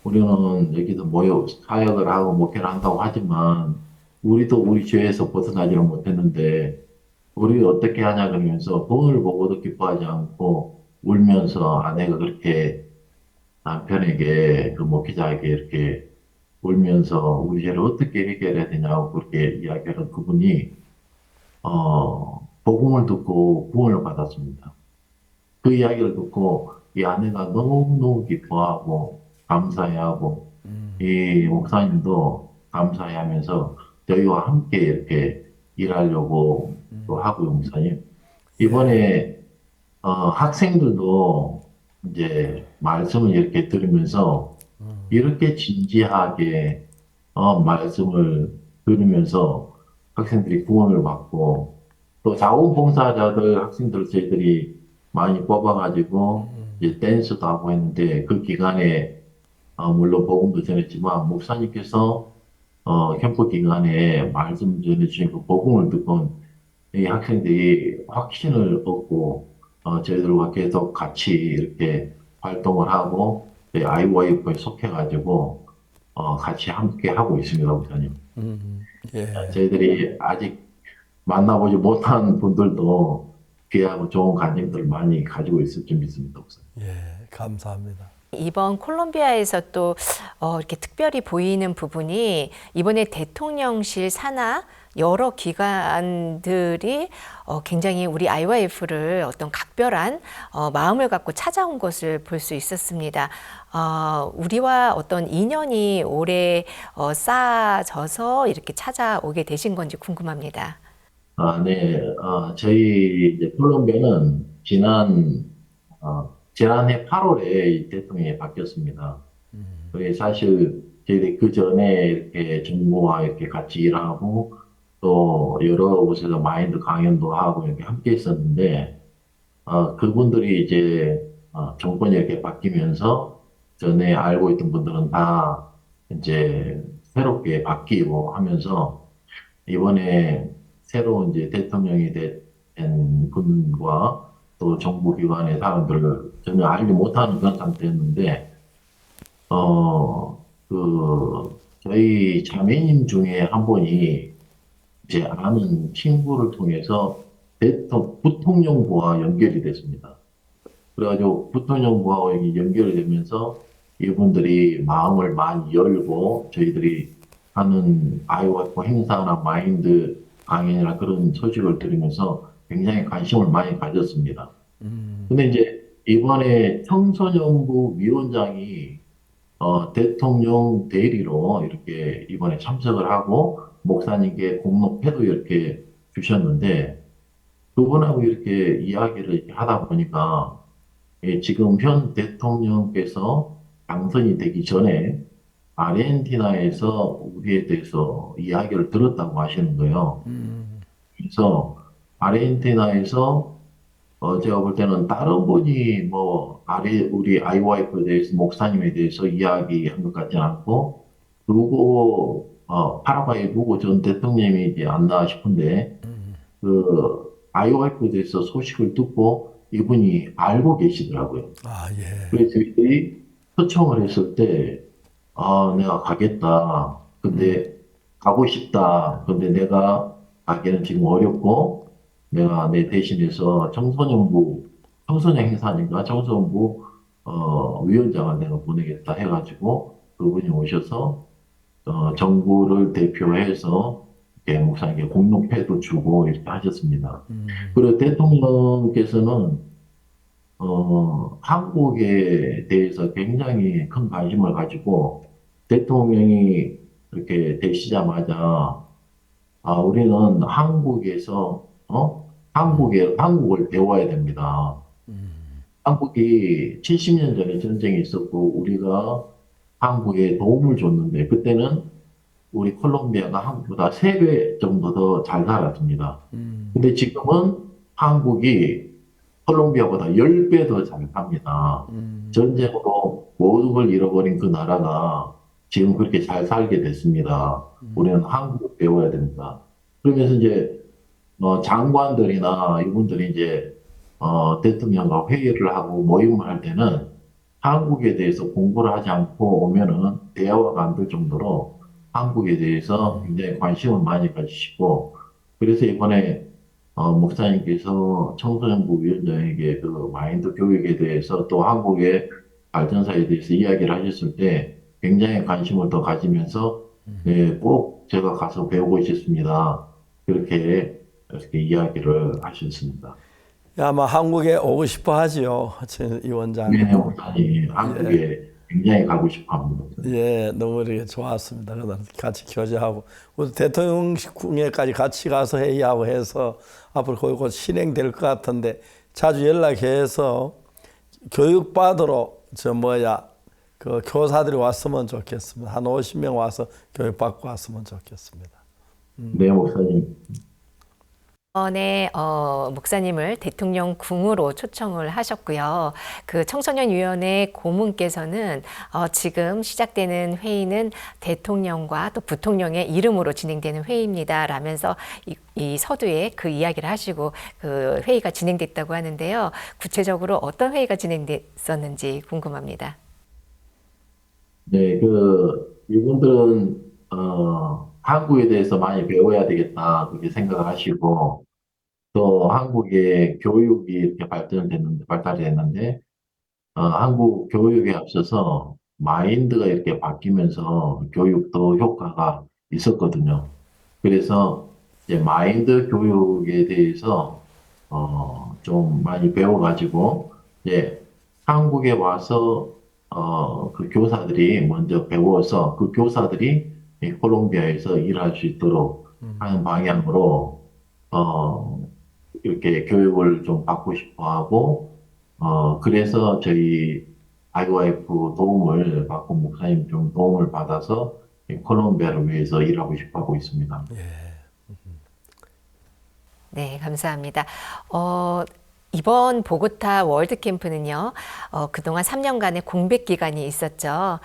우리는 여기서 모여 사역을 하고 목회를 한다고 하지만 우리도 우리 죄에서 벗어나지를 못했는데 우리 어떻게 하냐 그러면서 본을 보고도 기뻐하지 않고 울면서 아내가 그렇게 남편에게 그 목회자에게 이렇게 울면서 우리 죄를 어떻게 해결해야 되냐고 그렇게 이야기하는 그분이 복음을 듣고 구원을 받았습니다. 그 이야기를 듣고 이 아내가 너무너무 기뻐하고 감사해하고 이 목사님도 감사해하면서 저희와 함께 이렇게 일하려고 또 하고요, 목사님. 이번에 학생들도 이제 말씀을 이렇게 들으면서 이렇게 진지하게 말씀을 들으면서 학생들이 구원을 받고 또 자원봉사자들 학생들 저희들이 많이 뽑아가지고 이제 댄스도 하고 했는데 그 기간에 물론 복음도 전했지만 목사님께서 캠프 기간에 말씀 전해주신 그 복음을 듣고 이 학생들이 확신을 얻고 저희들과 계속 같이 이렇게 활동을 하고 IYF에 속해가지고 같이 함께 하고 있습니다, 목사님. 예. 저희들이 아직 만나보지 못한 분들도 귀하고 좋은 감정들을 많이 가지고 있을 줄 믿습니다, 목사님. 예, 감사합니다. 이번 콜롬비아에서 또 이렇게 특별히 보이는 부분이 이번에 대통령실 산하 여러 기관들이 굉장히 우리 IYF를 어떤 각별한 마음을 갖고 찾아온 것을 볼 수 있었습니다. 우리와 어떤 인연이 오래 쌓아져서 이렇게 찾아오게 되신 건지 궁금합니다. 네. 저희 이제 콜롬비아는 지난해 8월에 대통령이 바뀌었습니다. 사실 저희들이 그 전에 이렇게 정부와 이렇게 같이 일하고 또 여러 곳에서 마인드 강연도 하고 이렇게 함께 있었는데 그분들이 이제 정권이 이렇게 바뀌면서 전에 알고 있던 분들은 다 이제 새롭게 바뀌고 하면서 이번에 새로 이제 대통령이 된 분과 또 정부기관의 사람들을 전혀 알지 못하는 그런 상태였는데, 저희 자매님 중에 한 분이 제 아는 친구를 통해서 부통령부와 연결이 됐습니다. 그래가지고 부통령부와 연결이 되면서 이분들이 마음을 많이 열고 저희들이 하는 IYF 행사나 마인드 강연이나 그런 소식을 들으면서 굉장히 관심을 많이 가졌습니다. 근데 이제 이번에 청소년부 위원장이 대통령 대리로 이렇게 이번에 참석을 하고 목사님께 공로패도 이렇게 주셨는데 그분하고 이렇게 이야기를 이렇게 하다 보니까 지금 현 대통령께서 당선이 되기 전에 아르헨티나에서 우리에 대해서 이야기를 들었다고 하시는 거예요. 그래서 아르헨티나에서 제가 볼 때는 다른 분이 우리 IYF에 대해서 목사님에 대해서 이야기한 것 같지 않고 누구 파라과이 누구 전 대통령이 이제 안나 싶은데 그 IYF에 대해서 소식을 듣고 이분이 알고 계시더라고요. 예. 그래서 저희들이 초청을 했을 때 내가 가겠다. 근데 가고 싶다. 근데 내가 가기는 지금 어렵고 내가 내 대신해서 청소년 행사니까 청소년부 위원장을 내가 보내겠다 해가지고 그분이 오셔서 정부를 대표해서 목사님께 공로패도 주고 이렇게 하셨습니다. 그리고 대통령께서는 한국에 대해서 굉장히 큰 관심을 가지고 대통령이 이렇게 되시자마자 우리는 한국에서 한국을 배워야 됩니다. 한국이 70년 전에 전쟁이 있었고 우리가 한국에 도움을 줬는데 그때는 우리 콜롬비아가 한국보다 3배 정도 더 잘 살았습니다. 근데 지금은 한국이 콜롬비아보다 10배 더 잘 삽니다. 전쟁으로 모든 걸 잃어버린 그 나라가 지금 그렇게 잘 살게 됐습니다. 우리는 한국을 배워야 됩니다. 그러면서 이제 장관들이나 이분들이 이제 대통령과 회의를 하고 모임을 할 때는 한국에 대해서 공부를 하지 않고 오면은 대화가 안 될 정도로 한국에 대해서 굉장히 관심을 많이 가지시고, 그래서 이번에 목사님께서 청소년부 위원장에게 그 마인드 교육에 대해서 또 한국의 발전사에 대해서 이야기를 하셨을 때 굉장히 관심을 더 가지면서 네, 꼭 제가 가서 배우고 싶습니다. 그렇게 이야기를 하셨습니다. 아마 한국에 오고 싶어 하지요. 이 원장. 네, 목사님 한국에 굉장히 가고 싶어 합니다. 예, 너무 이렇게 좋았습니다. 그래서 같이 교제하고, 우리 대통령궁에까지 같이 가서 회의하고 해서 앞으로 거의 곧 진행될 것 같은데, 자주 연락해서 교육받으러 그 교사들이 왔으면 좋겠습니다. 한 50명 와서 교육받고 왔으면 좋겠습니다. 네, 목사님. 이번에 목사님을 대통령궁으로 초청을 하셨고요. 그 청소년위원회 고문께서는 지금 시작되는 회의는 대통령과 또 부통령의 이름으로 진행되는 회의입니다. 라면서 이 서두에 그 이야기를 하시고 그 회의가 진행됐다고 하는데요. 구체적으로 어떤 회의가 진행됐었는지 궁금합니다. 네, 이분들은 한국에 대해서 많이 배워야 되겠다 그렇게 생각을 하시고, 또 한국의 교육이 이렇게 발달이 됐는데, 한국 교육에 앞서서 마인드가 이렇게 바뀌면서 교육도 효과가 있었거든요. 그래서 이제 마인드 교육에 대해서 좀 많이 배워가지고 이제 한국에 와서 그 교사들이 먼저 배워서 그 교사들이 이 콜롬비아에서 일할 수 있도록 하는 방향으로 이렇게 교육을 좀 받고 싶어 하고, 그래서 저희 IYF 도움을 받고 목사님 좀 도움을 받아서 이 콜롬비아를 위해서 일하고 싶어 하고 있습니다. 네, 감사합니다. 이번 보고타 월드캠프는요, 그동안 3년간의 공백 기간이 있었죠.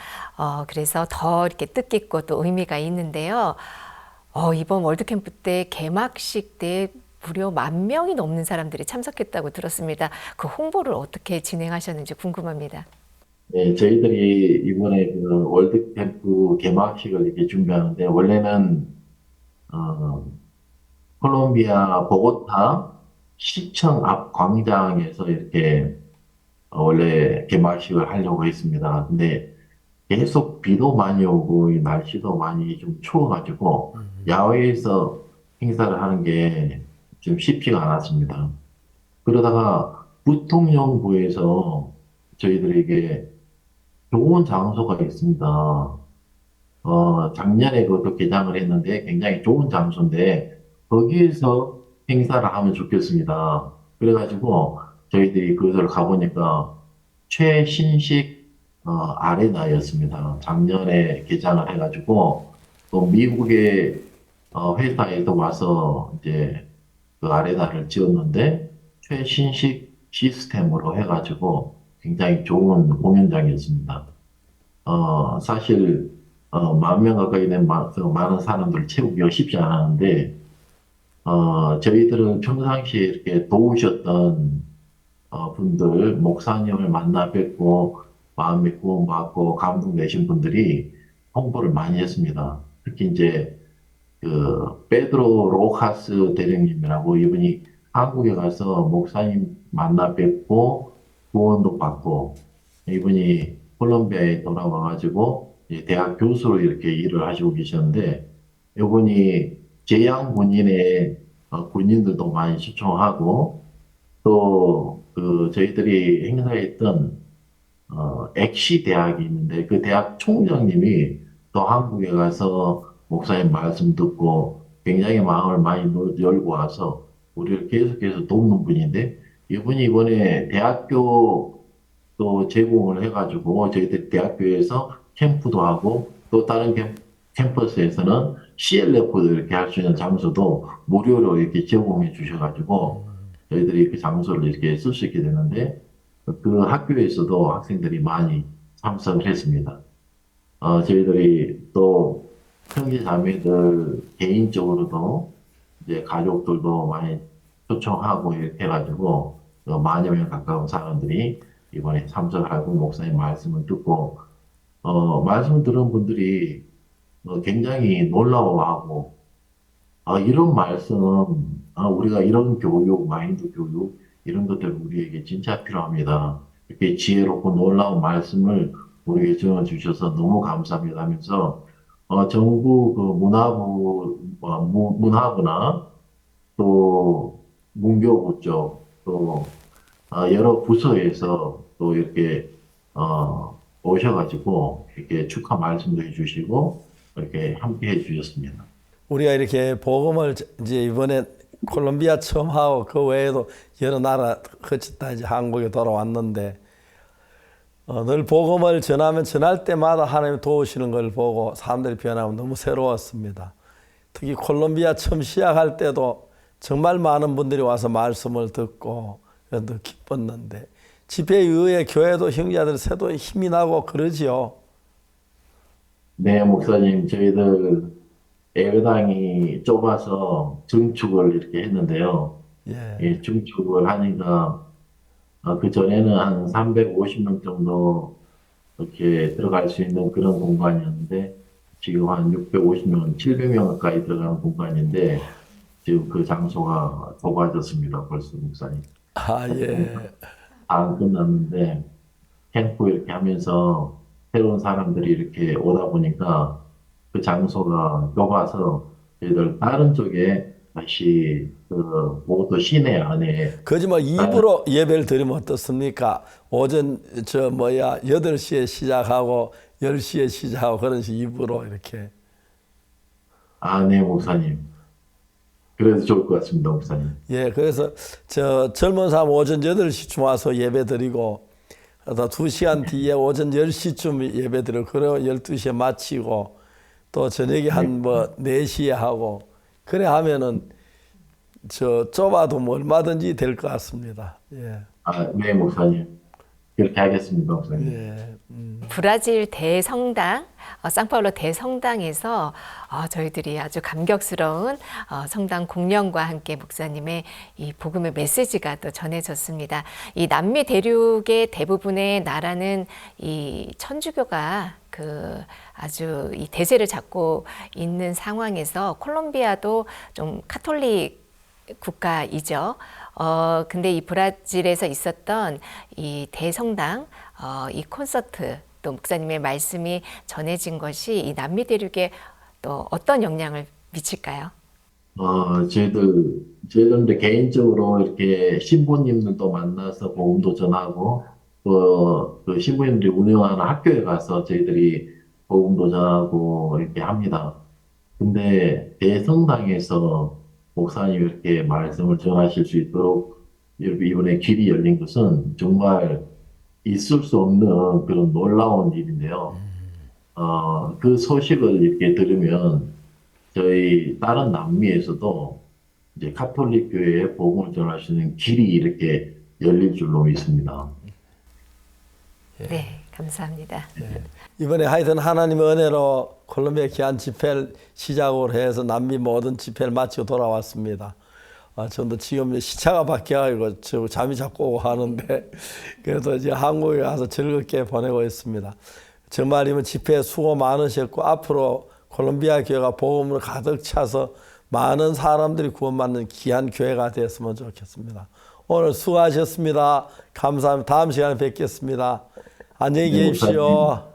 그래서 더 이렇게 뜻깊고 또 의미가 있는데요. 이번 월드캠프 때 개막식 때 무려 10,000명이 넘는 사람들이 참석했다고 들었습니다. 그 홍보를 어떻게 진행하셨는지 궁금합니다. 네, 저희들이 이번에 그 월드캠프 개막식을 이렇게 준비하는데, 원래는, 콜롬비아 보고타 시청 앞 광장에서 이렇게 원래 개막식을 하려고 했습니다. 근데 계속 비도 많이 오고 이 날씨도 많이 좀 추워가지고 야외에서 행사를 하는 게 좀 쉽지가 않았습니다. 그러다가 부통령부에서 저희들에게 좋은 장소가 있습니다. 작년에 그것도 개장을 했는데 굉장히 좋은 장소인데 거기에서 행사를 하면 좋겠습니다. 그래가지고 저희들이 그것을 가보니까 최신식 아레나였습니다. 작년에 개장을 해가지고 또 미국의 회사에서 와서 이제 그 아레나를 지었는데 최신식 시스템으로 해가지고 굉장히 좋은 공연장이었습니다. 사실 10,000명 가까이 된 많은 사람들을 채우기가 쉽지 않았는데 저희들은 평상시에 이렇게 도우셨던 분들, 목사님을 만나 뵙고 마음에 구원받고 감동되신 분들이 홍보를 많이 했습니다. 특히 이제 그 페드로 로카스 대령님이라고, 이분이 한국에 가서 목사님 만나 뵙고 구원도 받고, 이분이 콜롬비아에 돌아와가지고 대학 교수로 이렇게 일을 하시고 계셨는데, 이분이 재향 군인의 군인들도 많이 초청하고, 또 그 저희들이 행사했던 엑시 대학이 있는데 그 대학 총장님이 또 한국에 가서 목사님 말씀 듣고 굉장히 마음을 많이 열고 와서 우리를 계속해서 돕는 분인데, 이분이 이번에 대학교 또 제공을 해가지고 저희들 대학교에서 캠프도 하고 또 다른 캠퍼스에서는 CLF도 이렇게 할 수 있는 장소도 무료로 이렇게 제공해 주셔가지고 저희들이 그 장소를 이렇게 쓸 수 있게 되는데, 그 학교에서도 학생들이 많이 참석을 했습니다. 저희들이 또 형제 자매들 개인적으로도 이제 가족들도 많이 초청하고 이렇게 해가지고 10,000명 가까운 사람들이 이번에 참석하고 목사님 말씀을 듣고 말씀을 들은 분들이 굉장히 놀라워하고 이런 말씀, 우리가 이런 교육, 마인드 교육 이런 것들 우리에게 진짜 필요합니다. 이렇게 지혜롭고 놀라운 말씀을 우리에게 전해주셔서 너무 감사합니다 하면서 정부 그 문화부나 또 문교부 쪽 또 여러 부서에서 또 이렇게 오셔가지고 이렇게 축하 말씀도 해주시고 이렇게 함께 해주셨습니다. 우리가 이렇게 복음을 이제 이번에 콜롬비아 처음 하고 그 외에도 여러 나라 거쳤다 이제 한국에 돌아왔는데 늘 복음을 전할 때마다 하나님 도우시는 걸 보고 사람들이 변하고 너무 새로웠습니다. 특히 콜롬비아 처음 시작할 때도 정말 많은 분들이 와서 말씀을 듣고 더 기뻤는데 집회에 의해 교회도 형제들 새도 힘이 나고 그러지요. 네, 목사님, 저희들 예배당이 좁아서 증축을 이렇게 했는데요. 예, 증축을 하니까 그 전에는 한 350명 정도 이렇게 들어갈 수 있는 그런 공간이었는데 지금 한 650명, 700명 가까이 들어가는 공간인데 지금 그 장소가 좁아졌습니다. 벌써 목사님. 예. 다 끝났는데 캠프 이렇게 하면서 새로운 사람들이 이렇게 오다 보니까 그 장소가 좁아서 저희들 다른 쪽에 다시 모두 시내 안에 거짓말 입으로 예배를 드리면 어떻습니까? 오전 8시에 시작하고 10시에 시작하고 그런 식 입으로 이렇게. 네, 목사님. 그래도 좋을 것 같습니다, 목사님. 예, 그래서 젊은 사람 오전 8시쯤 와서 예배 드리고 또 2시간 뒤에 오전 10시쯤 예배 드리고 그리고 12시에 마치고 또 저녁에 한 4시에 하고 그래 하면은 좁아도 얼마든지 될 것 같습니다. 예. 네, 목사님. 그렇게 하겠습니다, 목사님. 예. 브라질 대성당, 상파울로 대성당에서 저희들이 아주 감격스러운 성당 공연과 함께 목사님의 이 복음의 메시지가 또 전해졌습니다. 이 남미 대륙의 대부분의 나라는 이 천주교가 아주 이 대세를 잡고 있는 상황에서 콜롬비아도 좀 카톨릭 국가이죠. 근데 이 브라질에서 있었던 이 대성당, 이 콘서트, 또 목사님의 말씀이 전해진 것이 이 남미 대륙에 또 어떤 영향을 미칠까요? 저희들 개인적으로 이렇게 신부님들도 만나서 복음도 전하고, 그 신부님들이 운영하는 학교에 가서 저희들이 복음도 전하고 이렇게 합니다. 근데 대성당에서 목사님 이렇게 말씀을 전하실 수 있도록 이번에 길이 열린 것은 정말 있을 수 없는 그런 놀라운 일인데요. 그 소식을 이렇게 들으면 저희 다른 남미에서도 이제 가톨릭 교회에 복음을 전할 수 있는 길이 이렇게 열릴 줄로 믿습니다. 네, 감사합니다. 이번에 하여튼 하나님의 은혜로 콜롬비아 귀한 집회를 시작으로 해서 남미 모든 집회를 마치고 돌아왔습니다. 저도 지금 시차가 바뀌어가지고 잠이 자꾸 오고 하는데 그래도 이제 한국에 가서 즐겁게 보내고 있습니다. 정말이면 집회에 수고 많으셨고 앞으로 콜롬비아 교회가 복음으로 가득 차서 많은 사람들이 구원받는 귀한 교회가 됐으면 좋겠습니다. 오늘 수고하셨습니다. 감사합니다. 다음 시간에 뵙겠습니다. 안녕히 계십시오.